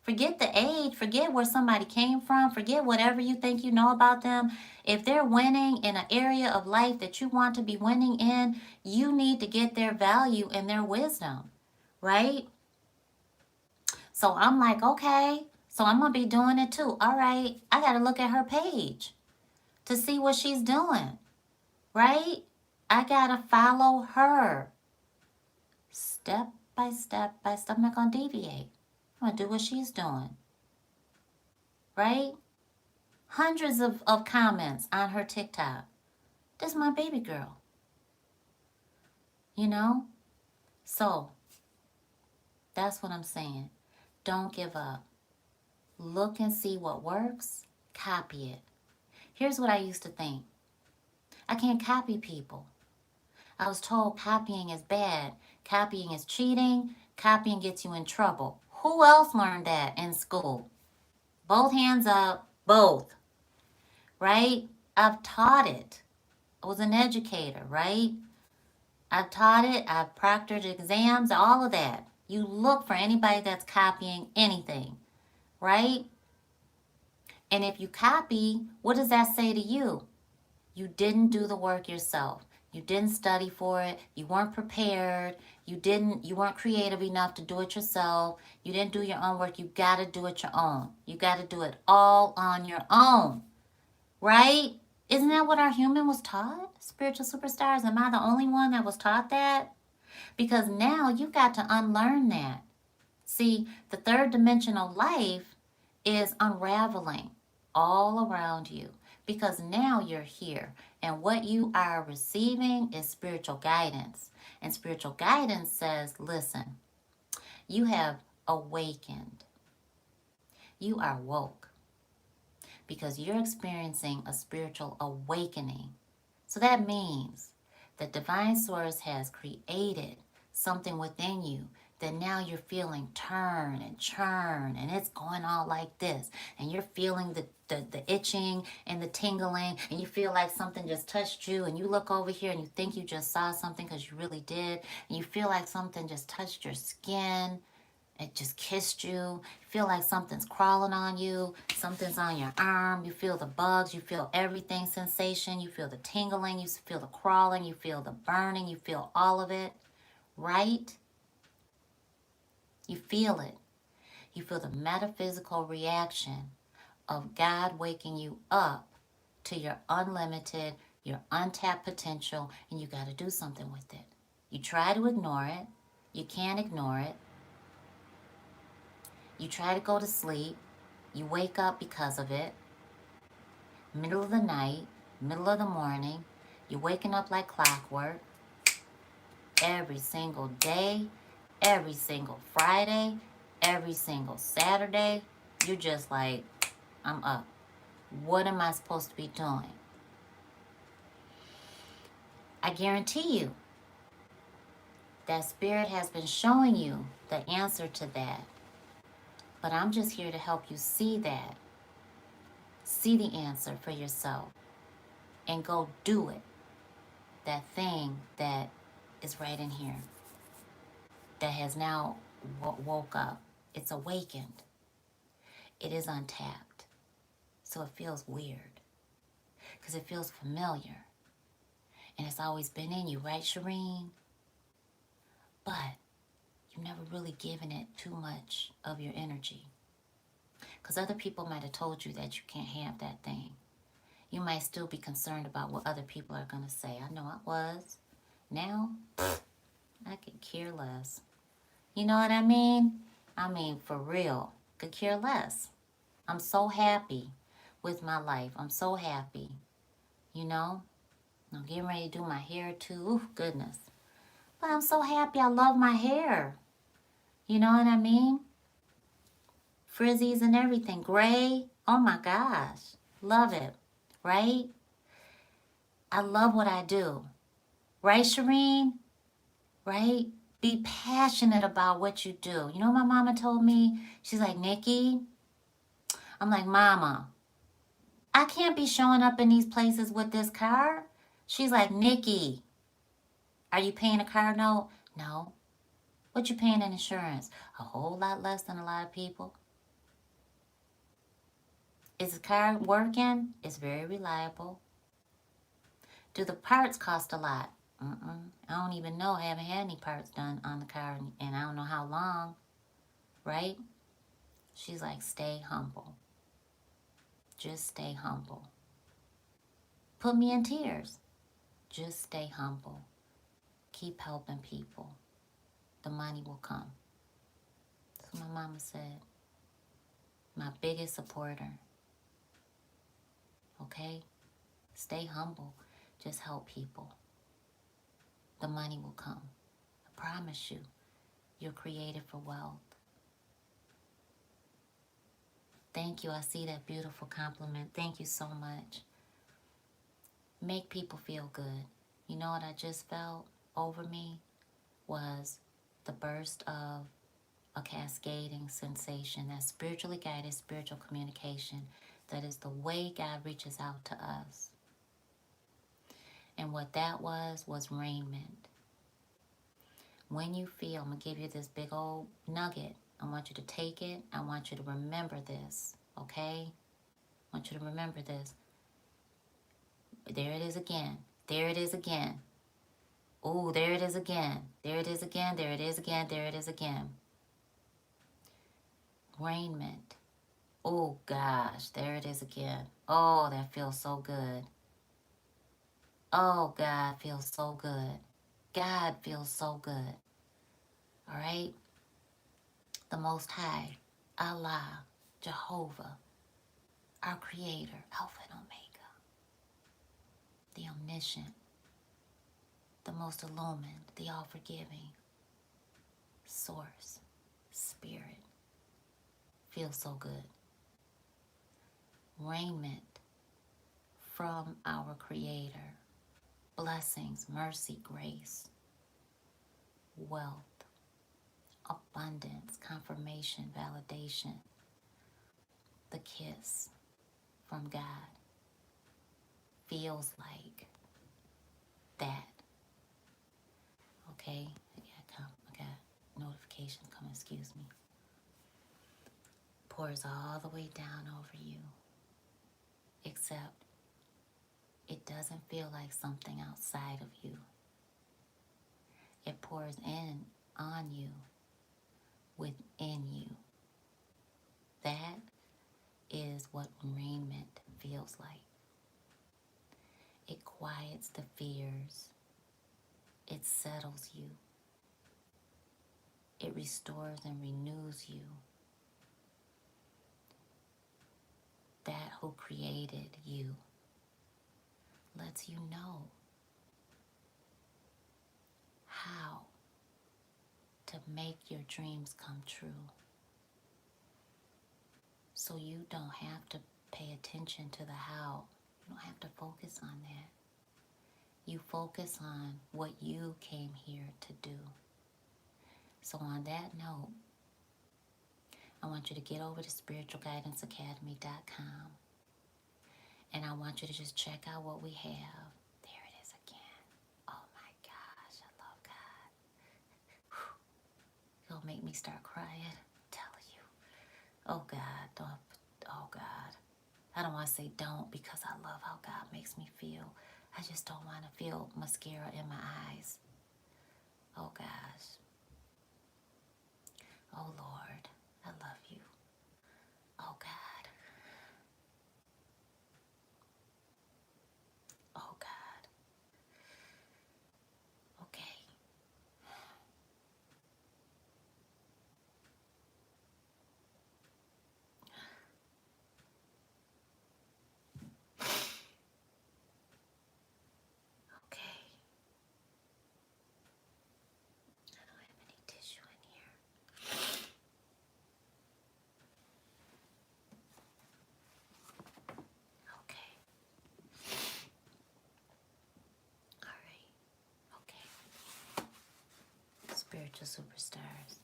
Forget the age, forget where somebody came from, forget whatever you think you know about them. If they're winning in an area of life that you want to be winning in, you need to get their value and their wisdom, right? So I'm like, okay, so I'm going to be doing it too. All right, I got to look at her page to see what she's doing, right? I got to follow her step by step by step. I'm not going to deviate. I'm going to do what she's doing, right? Hundreds of comments on her TikTok. This is my baby girl, you know? So that's what I'm saying. Don't give up. Look and see what works. Copy it. Here's what I used to think. I can't copy people. I was told copying is bad. Copying is cheating. Copying gets you in trouble. Who else learned that in school? Both hands up. Both. Right? I've taught it. I was an educator, right? I've taught it. I've proctored exams, all of that. You look for anybody that's copying anything, right? And if you copy, what does that say to you? You didn't do the work yourself. You didn't study for it. You weren't prepared. You weren't creative enough to do it yourself. You didn't do your own work. You got to do it your own. You got to do it all on your own. Right? Isn't that what our human was taught? Spiritual superstars. Am I the only one that was taught that? Because now you got to unlearn that. See, the third dimensional life is unraveling all around you because now you're here and what you are receiving is spiritual guidance. And spiritual guidance says, listen, you have awakened. You are woke because you're experiencing a spiritual awakening. So that means that divine source has created something within you that now you're feeling turn and churn and it's going on like this and you're feeling the itching and the tingling and you feel like something just touched you and you look over here and you think you just saw something because you really did and you feel like something just touched your skin. It just kissed you. You feel like something's crawling on you. Something's on your arm. You feel the bugs. You feel everything sensation. You feel the tingling. You feel the crawling. You feel the burning. You feel all of it. Right? You feel it. You feel the metaphysical reaction of God waking you up to your unlimited, your untapped potential, and you got to do something with it. You try to ignore it. You can't ignore it. You try to go to sleep. You wake up because of it. Middle of the night, middle of the morning. You're waking up like clockwork. Every single day, every single Friday, every single Saturday. You're just like, I'm up. What am I supposed to be doing? I guarantee you that spirit has been showing you the answer to that. But I'm just here to help you see that. See the answer for yourself. And go do it. That thing that is right in here. That has now woke up. It's awakened. It is untapped. So it feels weird. Because it feels familiar. And it's always been in you, right, Shireen? But you've never really given it too much of your energy. Because other people might have told you that you can't have that thing. You might still be concerned about what other people are going to say. I know I was. Now, I could care less. You know what I mean? I mean, for real. Could care less. I'm so happy with my life. I'm so happy. You know? I'm getting ready to do my hair too. Ooh, goodness. But I'm so happy. I love my hair. You know what I mean? Frizzies and everything. Gray. Oh my gosh. Love it. Right? I love what I do. Right, Shireen? Right? Be passionate about what you do. You know what my mama told me? She's like, Nikki. I'm like, Mama, I can't be showing up in these places with this car. She's like, Nikki, are you paying a car note? No. What you paying in insurance? A whole lot less than a lot of people. Is the car working? It's very reliable. Do the parts cost a lot? I don't even know. I haven't had any parts done on the car and I don't know how long. Right? She's like, stay humble. Just stay humble. Put me in tears. Just stay humble. Keep helping people. The money will come. That's what my mama said. My biggest supporter. Okay? Stay humble. Just help people. The money will come. I promise you. You're created for wealth. Thank you. I see that beautiful compliment. Thank you so much. Make people feel good. You know what I just felt over me was the burst of a cascading sensation, that spiritually guided spiritual communication. That is the way God reaches out to us. And what that was raiment. When you feel, I'm going to give you this big old nugget. I want you to take it. I want you to remember this, okay? I want you to remember this. There it is again. There it is again. Oh, there it is again. There it is again. There it is again. There it is again. Raiment. Oh, gosh. There it is again. Oh, that feels so good. Oh, God feels so good. God feels so good. All right? The Most High, Allah, Jehovah, our Creator, Alpha and Omega, the Omniscient, the Most Illumined, the All-Forgiving, Source, Spirit, feels so good. Raiment from our Creator, blessings, mercy, grace, wealth, abundance, confirmation, validation, the kiss from God feels like that. Okay, I got notifications coming, excuse me. Pours all the way down over you, except it doesn't feel like something outside of you. It pours in on you, within you. That is what raiment feels like. It quiets the fears. It settles you. It restores and renews you. That who created you lets you know how to make your dreams come true. So you don't have to pay attention to the how. You don't have to focus on that. You focus on what you came here to do. So on that note, I want you to get over to spiritualguidanceacademy.com and I want you to just check out what we have. There it is again. Oh my gosh, I love God. You'll make me start crying, I'm telling you. Oh God, oh God. I don't want to say don't because I love how God makes me feel. I just don't want to feel mascara in my eyes. Oh gosh. Oh Lord, I love you. Oh God. Oh God. Okay. Okay. I don't have any tissue in here. Okay. All right. Okay. Spiritual superstars.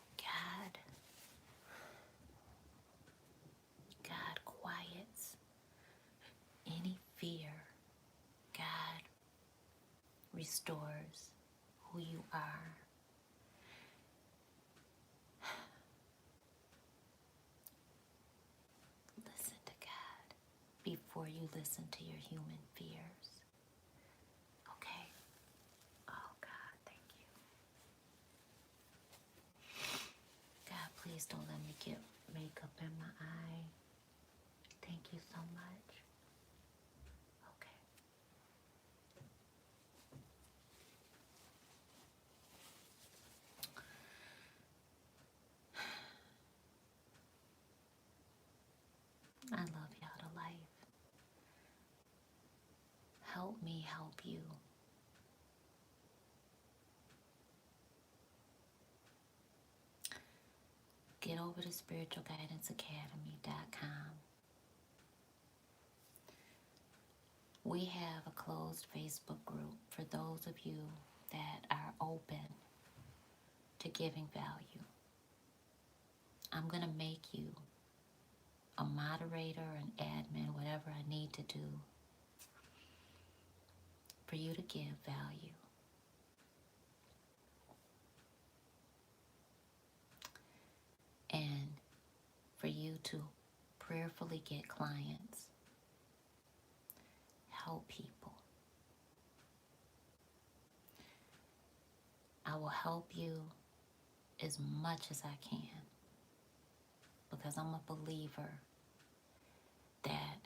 God. God quiets any fear. God restores who you are. Listen to God before you listen to your human fears. Okay? Oh God, thank you. God, please don't let me get makeup in my eye. Thank you so much. Okay. I love y'all to life. Help me help you. Get over to spiritualguidanceacademy.com. We have a closed Facebook group for those of you that are open to giving value. I'm going to make you a moderator, an admin, whatever I need to do for you to give value. And for you to prayerfully get clients, help people. I will help you as much as I can because I'm a believer that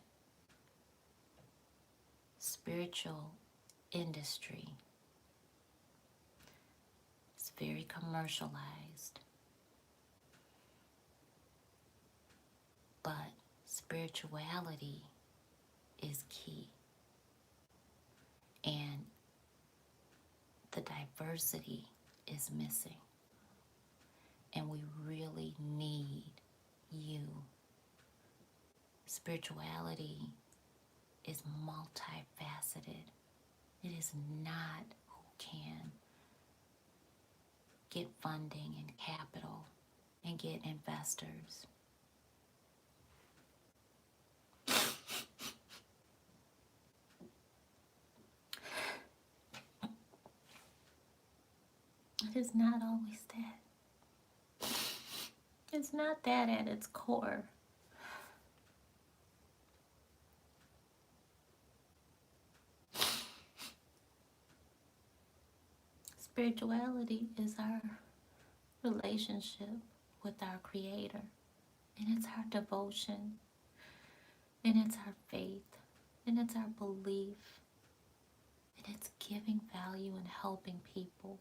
spiritual industry is very commercialized, but spirituality is key. And the diversity is missing. And we really need you. Spirituality is multifaceted. It is not who can get funding and capital and get investors. It is not always that. It's not that at its core. Spirituality is our relationship with our Creator. And it's our devotion. And it's our faith. And it's our belief. And it's giving value and helping people.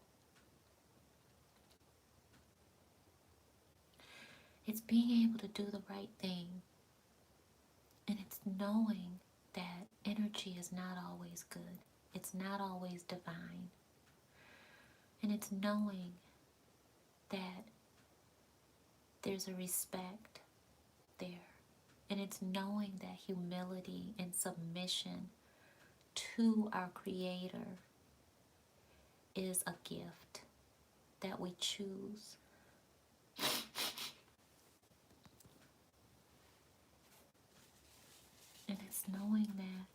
It's being able to do the right thing. And it's knowing that energy is not always good. It's not always divine. And it's knowing that there's a respect there. And it's knowing that humility and submission to our Creator is a gift that we choose. And it's knowing that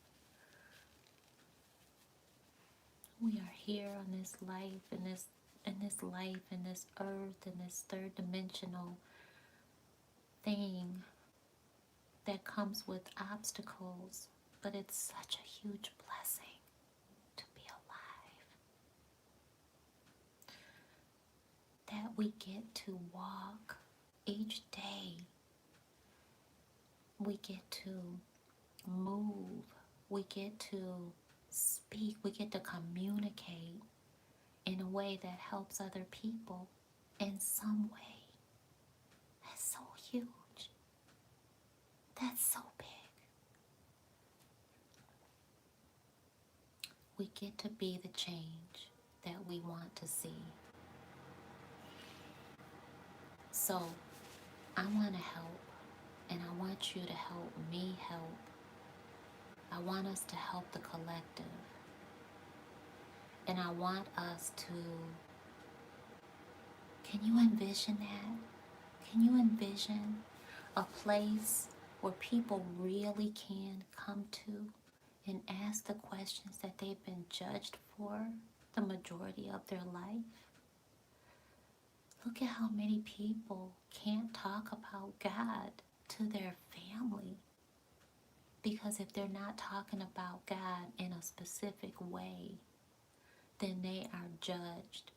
we are here on this life, in this in this life, in this earth, in this third dimensional thing that comes with obstacles, but it's such a huge blessing to be alive. That we get to walk each day. We get to move. We get to speak. We get to communicate in a way that helps other people in some way. That's so huge. That's so big. We get to be the change that we want to see. So I want to help, and I want you to help me help. I want us to help the collective. And I want us to, can you envision that? Can you envision a place where people really can come to and ask the questions that they've been judged for the majority of their life? Look at how many people can't talk about God to their family, because if they're not talking about God in a specific way, then they are judged.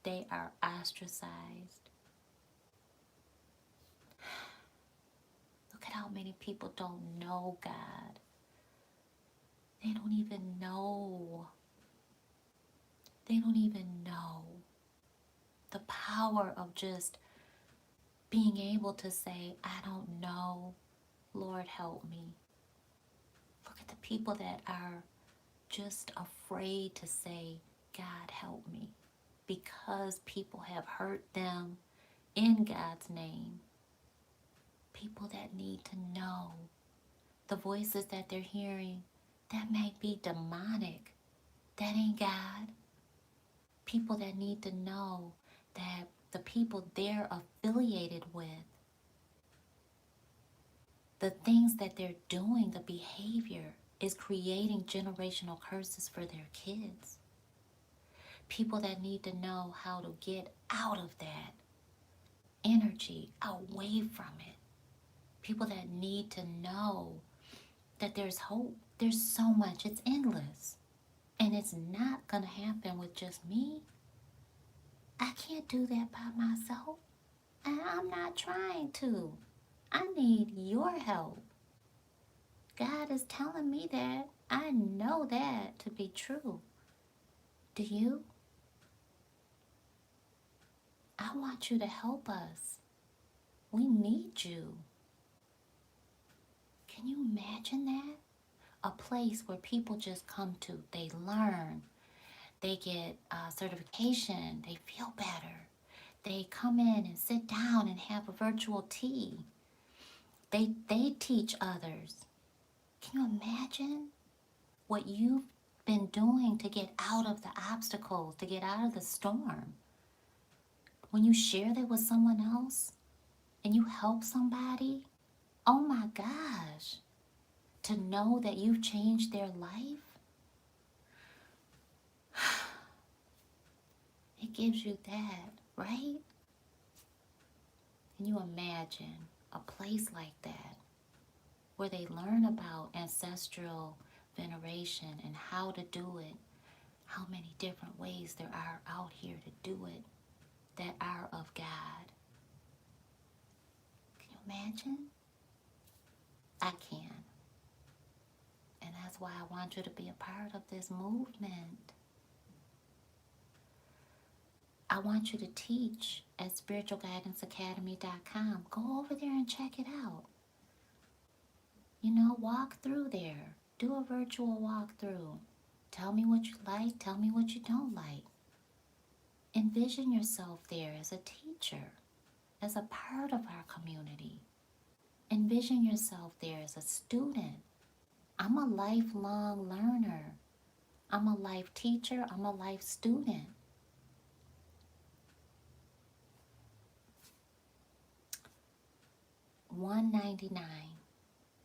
They are ostracized. Look at how many people don't know God. They don't even know. They don't even know the power of just being able to say, I don't know, Lord help me. Look at the people that are just afraid to say, God help me, because people have hurt them in God's name. People that need to know the voices that they're hearing that may be demonic. That ain't God. People that need to know that the people they're affiliated with, the things that they're doing, the behavior is creating generational curses for their kids. People that need to know how to get out of that energy, away from it. People that need to know that there's hope. There's so much. It's endless. And it's not going to happen with just me. I can't do that by myself. And I'm not trying to. I need your help. God is telling me that. I know that to be true. Do you? I want you to help us. We need you. Can you imagine that? A place where people just come to, they learn, they get certification, they feel better. They come in and sit down and have a virtual tea. They teach others. Can you imagine what you've been doing to get out of the obstacles, to get out of the storm? When you share that with someone else and you help somebody, oh my gosh, to know that you've changed their life, it gives you that, right? Can you imagine a place like that where they learn about ancestral veneration and how to do it, how many different ways there are out here to do it that are of God? Can you imagine? I can. And that's why I want you to be a part of this movement. I want you to teach at spiritualguidanceacademy.com. Go over there and check it out. You know, walk through there. Do a virtual walkthrough. Tell me what you like. Tell me what you don't like. Envision yourself there as a teacher, as a part of our community. Envision yourself there as a student. I'm a lifelong learner. I'm a life teacher. I'm a life student. $1.99,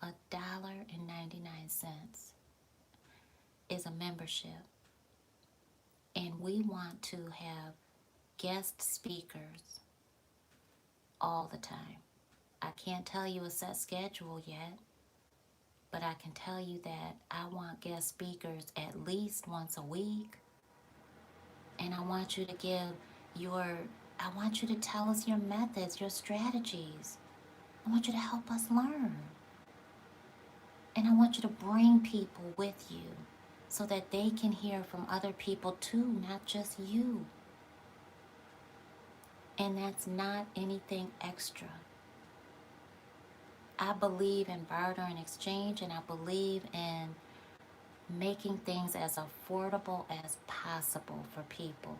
$1.99 is a membership. And we want to have guest speakers all the time. I can't tell you a set schedule yet, but I can tell you that I want guest speakers at least once a week. And I want you to I want you to tell us your methods, your strategies. I want you to help us learn. And I want you to bring people with you so that they can hear from other people too, not just you. And that's not anything extra. I believe in barter and exchange, and I believe in making things as affordable as possible for people.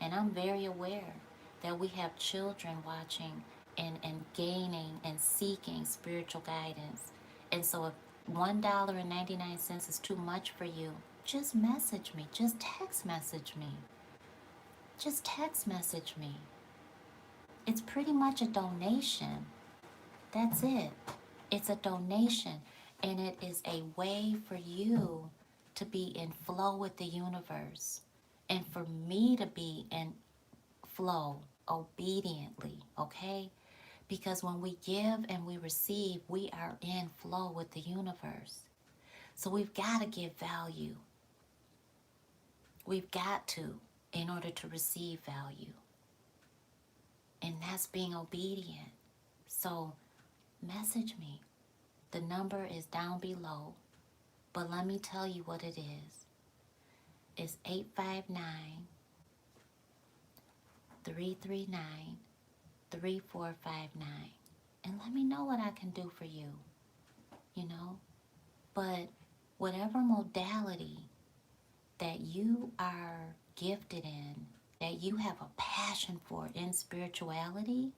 And I'm very aware that we have children watching and gaining and seeking spiritual guidance. And so if $1.99 is too much for you, just message me. Just text message me. Just text message me. It's pretty much a donation. That's it. It's a donation. And it is a way for you to be in flow with the universe. And for me to be in flow obediently, okay? Because when we give and we receive, we are in flow with the universe. So we've got to give value. We've got to, in order to receive value. And that's being obedient. So message me. The number is down below. But let me tell you what it is. It's 859-339-3459. And let me know what I can do for you. You know? But whatever modality that you are gifted in, that you have a passion for in spirituality,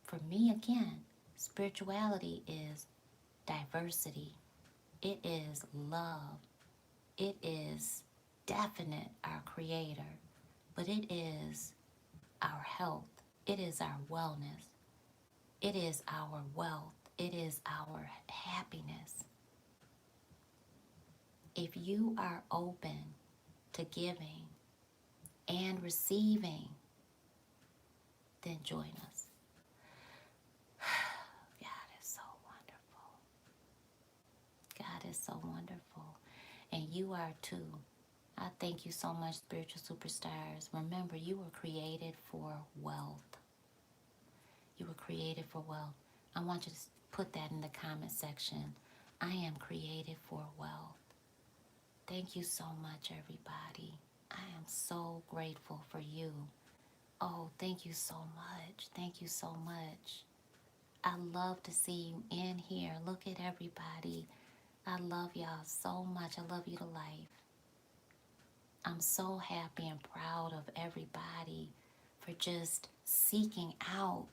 for me again, spirituality is diversity. It is love. It is definite our creator, but it is our health. It is our wellness. It is our wealth. It is our happiness. If you are open to giving and receiving, then join us. God is so wonderful. God is so wonderful. And you are too. I thank you so much, spiritual superstars. Remember, you were created for wealth. You were created for wealth. I want you to put that in the comment section. I am created for wealth. Thank you so much, everybody. I am so grateful for you. Oh, thank you so much. Thank you so much. I love to see you in here. Look at everybody. I love y'all so much. I love you to life. I'm so happy and proud of everybody for just seeking out,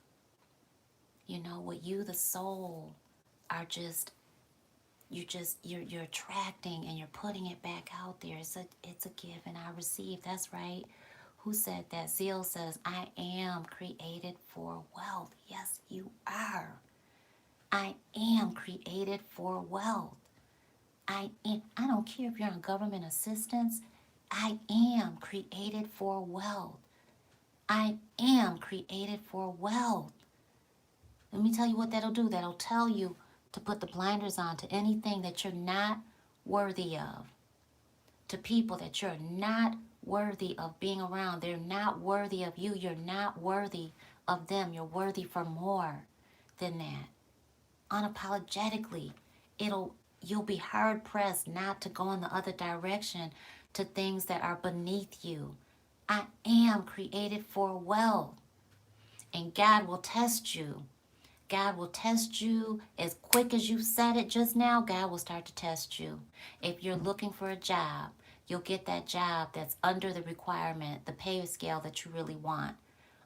you know, what you, the soul, are just, you're attracting and you're putting it back out there. It's a give and I receive. That's right. Who said that? Zeal says, I am created for wealth. Yes, you are. I am created for wealth. I don't care if you're on government assistance. I am created for wealth. I am created for wealth. Let me tell you what that'll do. That'll tell you to put the blinders on to anything that you're not worthy of, to people that you're not worthy of being around. They're not worthy of you. You're not worthy of them. You're worthy for more than that. Unapologetically, you'll be hard pressed not to go in the other direction to things that are beneath you. I am created for wealth. And God will test you. God will test you as quick as you said it just now. God will start to test you. If you're looking for a job, you'll get that job that's under the requirement, the pay scale that you really want,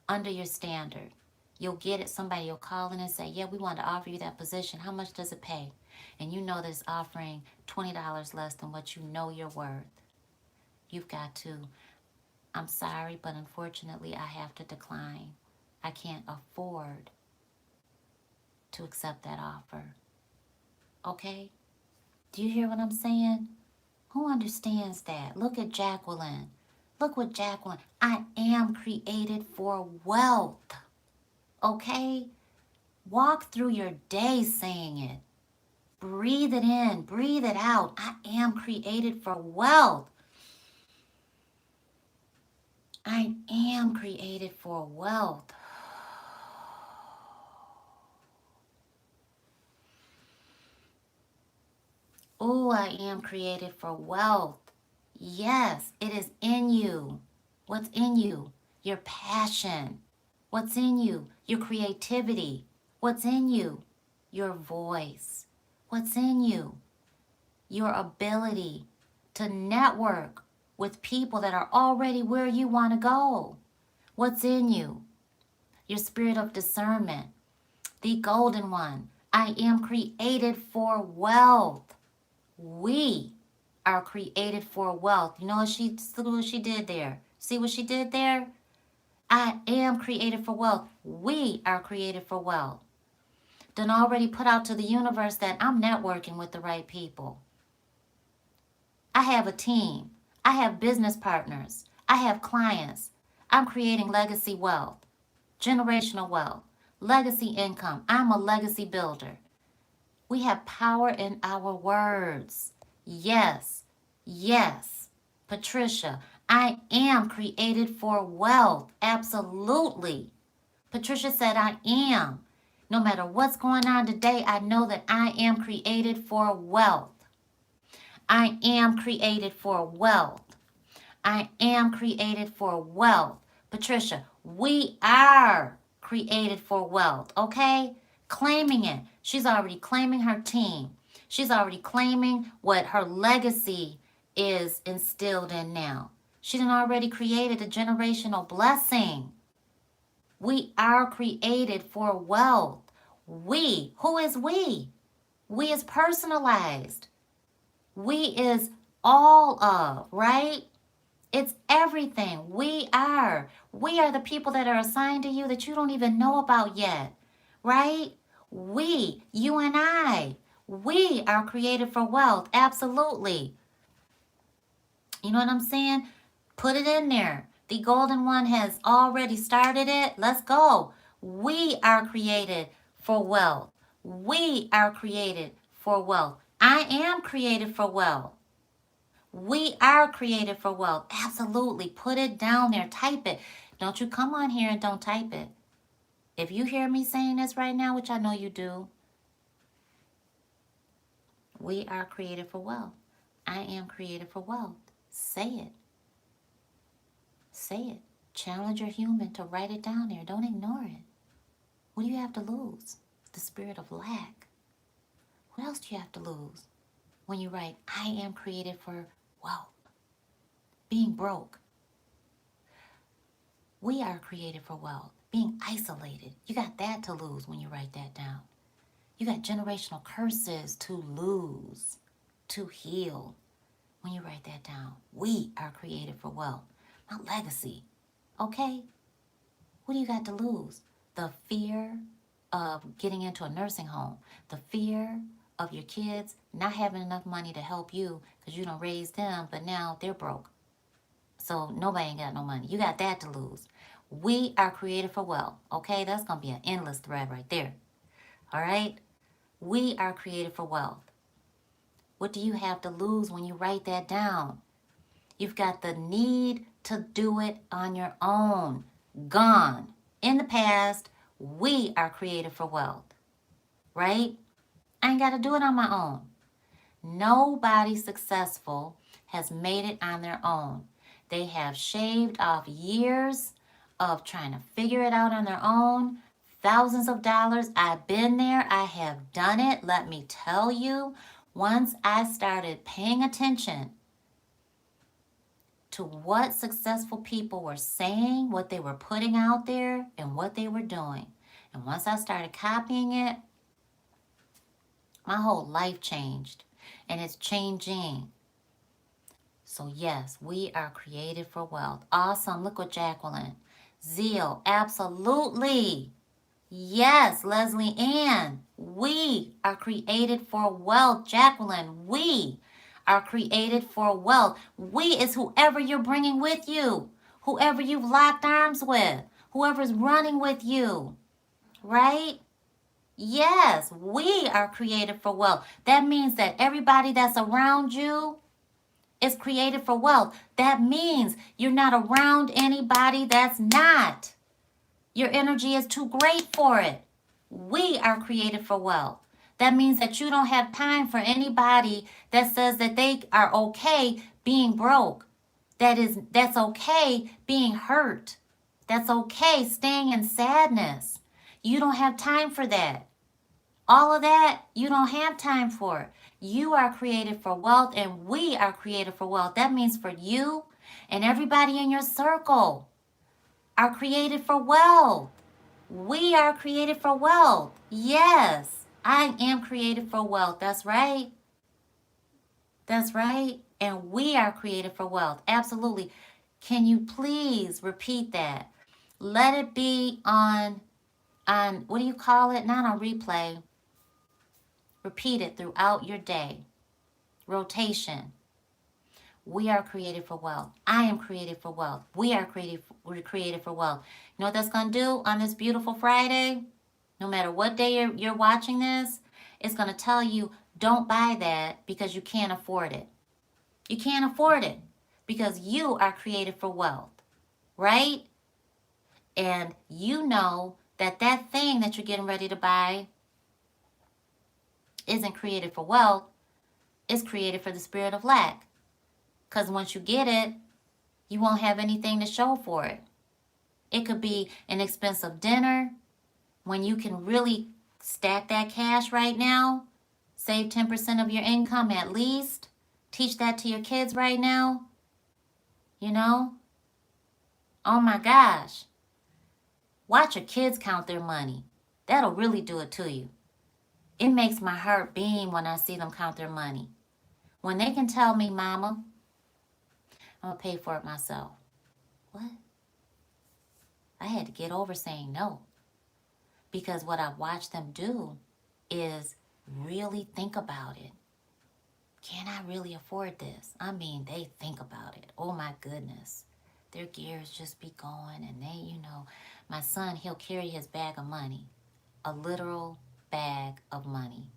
under your standard. You'll get it. Somebody will call in and say, yeah, we want to offer you that position. How much does it pay? And you know that it's offering $20 less than what you know you're worth. You've got to, I'm sorry, but unfortunately I have to decline. I can't afford to accept that offer. Okay? Do you hear what I'm saying? Who understands that? Look at Jacqueline. Look what Jacqueline, I am created for wealth. Okay? Walk through your day saying it. Breathe it in, breathe it out. I am created for wealth. I am created for wealth. Oh, I am created for wealth. Yes, it is in you. What's in you? Your passion. What's in you? Your creativity. What's in you? Your voice. What's in you? Your ability to network with people that are already where you want to go. What's in you? Your spirit of discernment. The golden one. I am created for wealth. We are created for wealth. You know what she did there? See what she did there? I am created for wealth. We are created for wealth. Done already put out to the universe that I'm networking with the right people. I have a team. I have business partners. I have clients. I'm creating legacy wealth, generational wealth, legacy income. I'm a legacy builder. We have power in our words. Yes, yes. Patricia, I am created for wealth. Absolutely. Patricia said, I am. No matter what's going on today, I know that I am created for wealth. I am created for wealth. I am created for wealth. Patricia, we are created for wealth, okay? Claiming it. She's already claiming her team. She's already claiming what her legacy is instilled in now. She done already created a generational blessing. We are created for wealth. We, who is we? We is personalized. We is all of, right? It's everything. We are. We are the people that are assigned to you that you don't even know about yet, right? We, you and I, we are created for wealth. Absolutely. You know what I'm saying? Put it in there. The golden one has already started it. Let's go. We are created for wealth. We are created for wealth. I am created for wealth. We are created for wealth. Absolutely. Put it down there. Type it. Don't you come on here and don't type it. If you hear me saying this right now, which I know you do, we are created for wealth. I am created for wealth. Say it. Say it. Challenge your human to write it down there. Don't ignore it. What do you have to lose? The spirit of lack. What else do you have to lose when you write, I am created for wealth? Being broke. We are created for wealth. Being isolated. You got that to lose when you write that down. You got generational curses to lose, to heal when you write that down. We are created for wealth. My legacy. Okay? What do you got to lose? The fear of getting into a nursing home. The fear of your kids not having enough money to help you because you don't raise them, but now they're broke. So nobody ain't got no money. You got that to lose. We are created for wealth. Okay? That's going to be an endless thread right there. All right? We are created for wealth. What do you have to lose when you write that down? You've got the need to do it on your own. Gone. In the past, we are created for wealth. Right? I ain't got to do it on my own. Nobody successful has made it on their own. They have shaved off years of trying to figure it out on their own. Thousands of dollars. I've been there. I have done it. Let me tell you, once I started paying attention to what successful people were saying, what they were putting out there, and what they were doing, and once I started copying it, my whole life changed, and it's changing. So yes, we are created for wealth. Awesome. Look what Jacqueline. Zeal. Absolutely. Yes, Leslie Ann. We are created for wealth. Jacqueline, we are created for wealth. We is whoever you're bringing with you, whoever you've locked arms with, whoever's running with you, right? Yes, we are created for wealth. That means that everybody that's around you is created for wealth. That means you're not around anybody that's not. Your energy is too great for it. We are created for wealth. That means that you don't have time for anybody that says that they are okay being broke. That's okay being hurt. That's okay staying in sadness. You don't have time for that. All of that, you don't have time for. You are created for wealth and we are created for wealth. That means for you and everybody in your circle are created for wealth. We are created for wealth. Yes, I am created for wealth. That's right. That's right. And we are created for wealth. Absolutely. Can you please repeat that? Let it be on what do you call it? Not on replay. Repeat it throughout your day. Rotation. We are created for wealth. I am created for wealth. We're created for wealth. You know what that's going to do on this beautiful Friday? No matter what day you're watching this, it's going to tell you don't buy that because you can't afford it. You can't afford it because you are created for wealth, right? And you know that that thing that you're getting ready to buy isn't created for wealth. It's created for the spirit of lack. Because once you get it, you won't have anything to show for it. It could be an expensive dinner when you can really stack that cash right now, save 10% of your income at least, teach that to your kids right now, you know? Oh my gosh. Watch your kids count their money. That'll really do it to you. It makes my heart beam when I see them count their money. When they can tell me, Mama, I'm going to pay for it myself. What? I had to get over saying no. Because what I watched them do is really think about it. Can I really afford this? I mean, they think about it. Oh my goodness. Their gears just be going and they, my son, he'll carry his bag of money. A literal bag of money.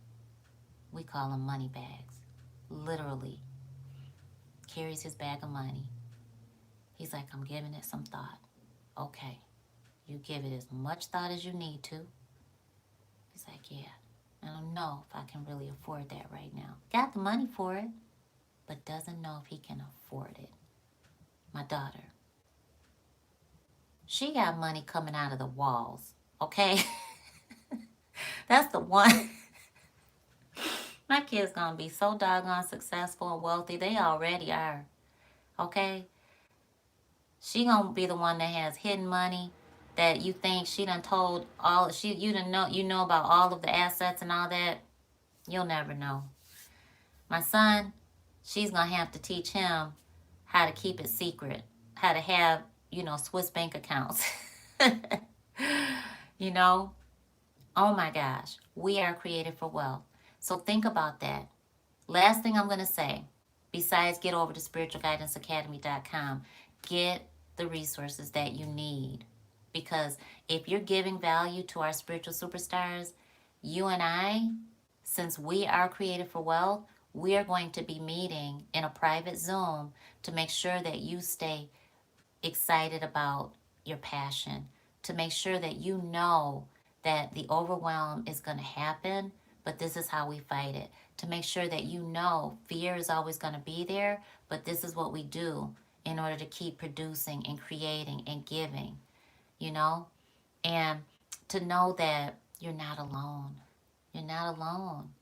We call them money bags. Literally. Carries his bag of money. He's like, I'm giving it some thought. Okay. You give it as much thought as you need to. He's like, yeah. I don't know if I can really afford that right now. Got the money for it, but doesn't know if he can afford it. My daughter. She got money coming out of the walls, okay? That's the one. My kid's gonna be so doggone successful and wealthy. They already are, okay? She gonna be the one that has hidden money that you think she done told all, you know about all of the assets and all that. You'll never know. My son, she's going to have to teach him how to keep it secret, how to have, Swiss bank accounts. Oh my gosh, we are created for wealth. So think about that. Last thing I'm going to say, besides get over to spiritualguidanceacademy.com, get the resources that you need. Because if you're giving value to our spiritual superstars, you and I, since we are created for wealth, we are going to be meeting in a private Zoom to make sure that you stay excited about your passion, to make sure that you know that the overwhelm is going to happen, but this is how we fight it. To make sure that you know fear is always going to be there, but this is what we do in order to keep producing and creating and giving, and to know that you're not alone. You're not alone.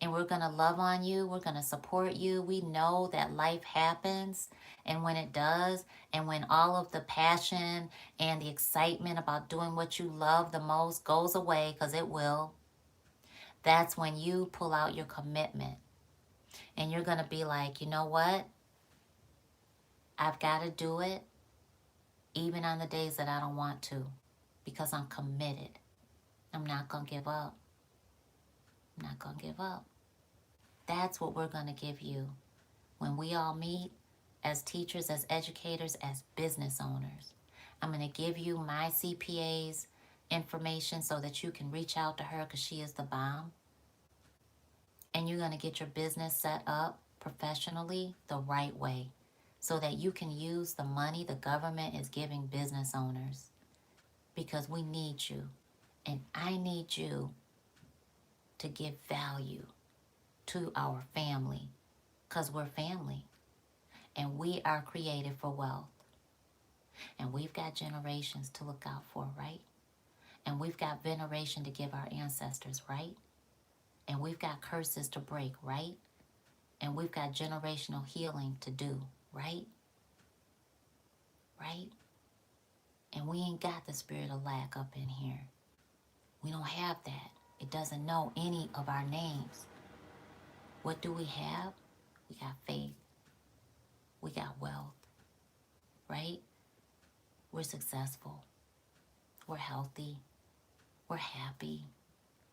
And we're going to love on you. We're going to support you. We know that life happens. And when it does, and when all of the passion and the excitement about doing what you love the most goes away, because it will, that's when you pull out your commitment. And you're going to be like, you know what? I've got to do it even on the days that I don't want to, because I'm committed. I'm not going to give up. I'm not going to give up. That's what we're going to give you when we all meet as teachers, as educators, as business owners. I'm going to give you my CPA's information so that you can reach out to her because she is the bomb. And you're going to get your business set up professionally the right way so that you can use the money the government is giving business owners, because we need you. And I need you to give value to our family, because we're family and we are created for wealth. And we've got generations to look out for, right? And we've got veneration to give our ancestors, right? And we've got curses to break, right? And we've got generational healing to do, right? Right? And we ain't got the spirit of lack up in here. We don't have that. It doesn't know any of our names. What do we have? We got faith. We got wealth, right? We're successful. We're healthy. We're happy,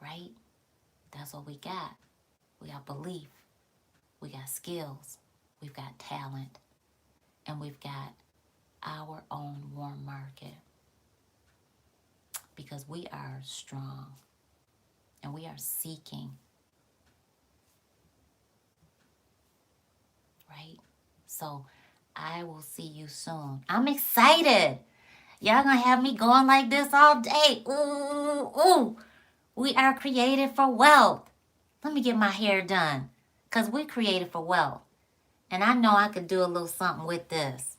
right? That's what we got. We got belief. We got skills. We've got talent. And we've got our own warm market, because we are strong and we are seeking, right? So I will see you soon. I'm excited. Y'all gonna have me going like this all day. Ooh, ooh. We are created for wealth. Let me get my hair done, because we created for wealth. And I know I could do a little something with this,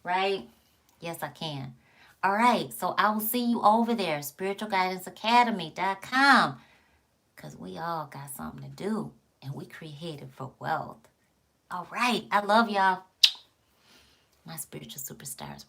right? Yes, I can. All right, so I will see you over there, spiritualguidanceacademy.com, because we all got something to do, and we created for wealth. All right, I love y'all. My spiritual superstars.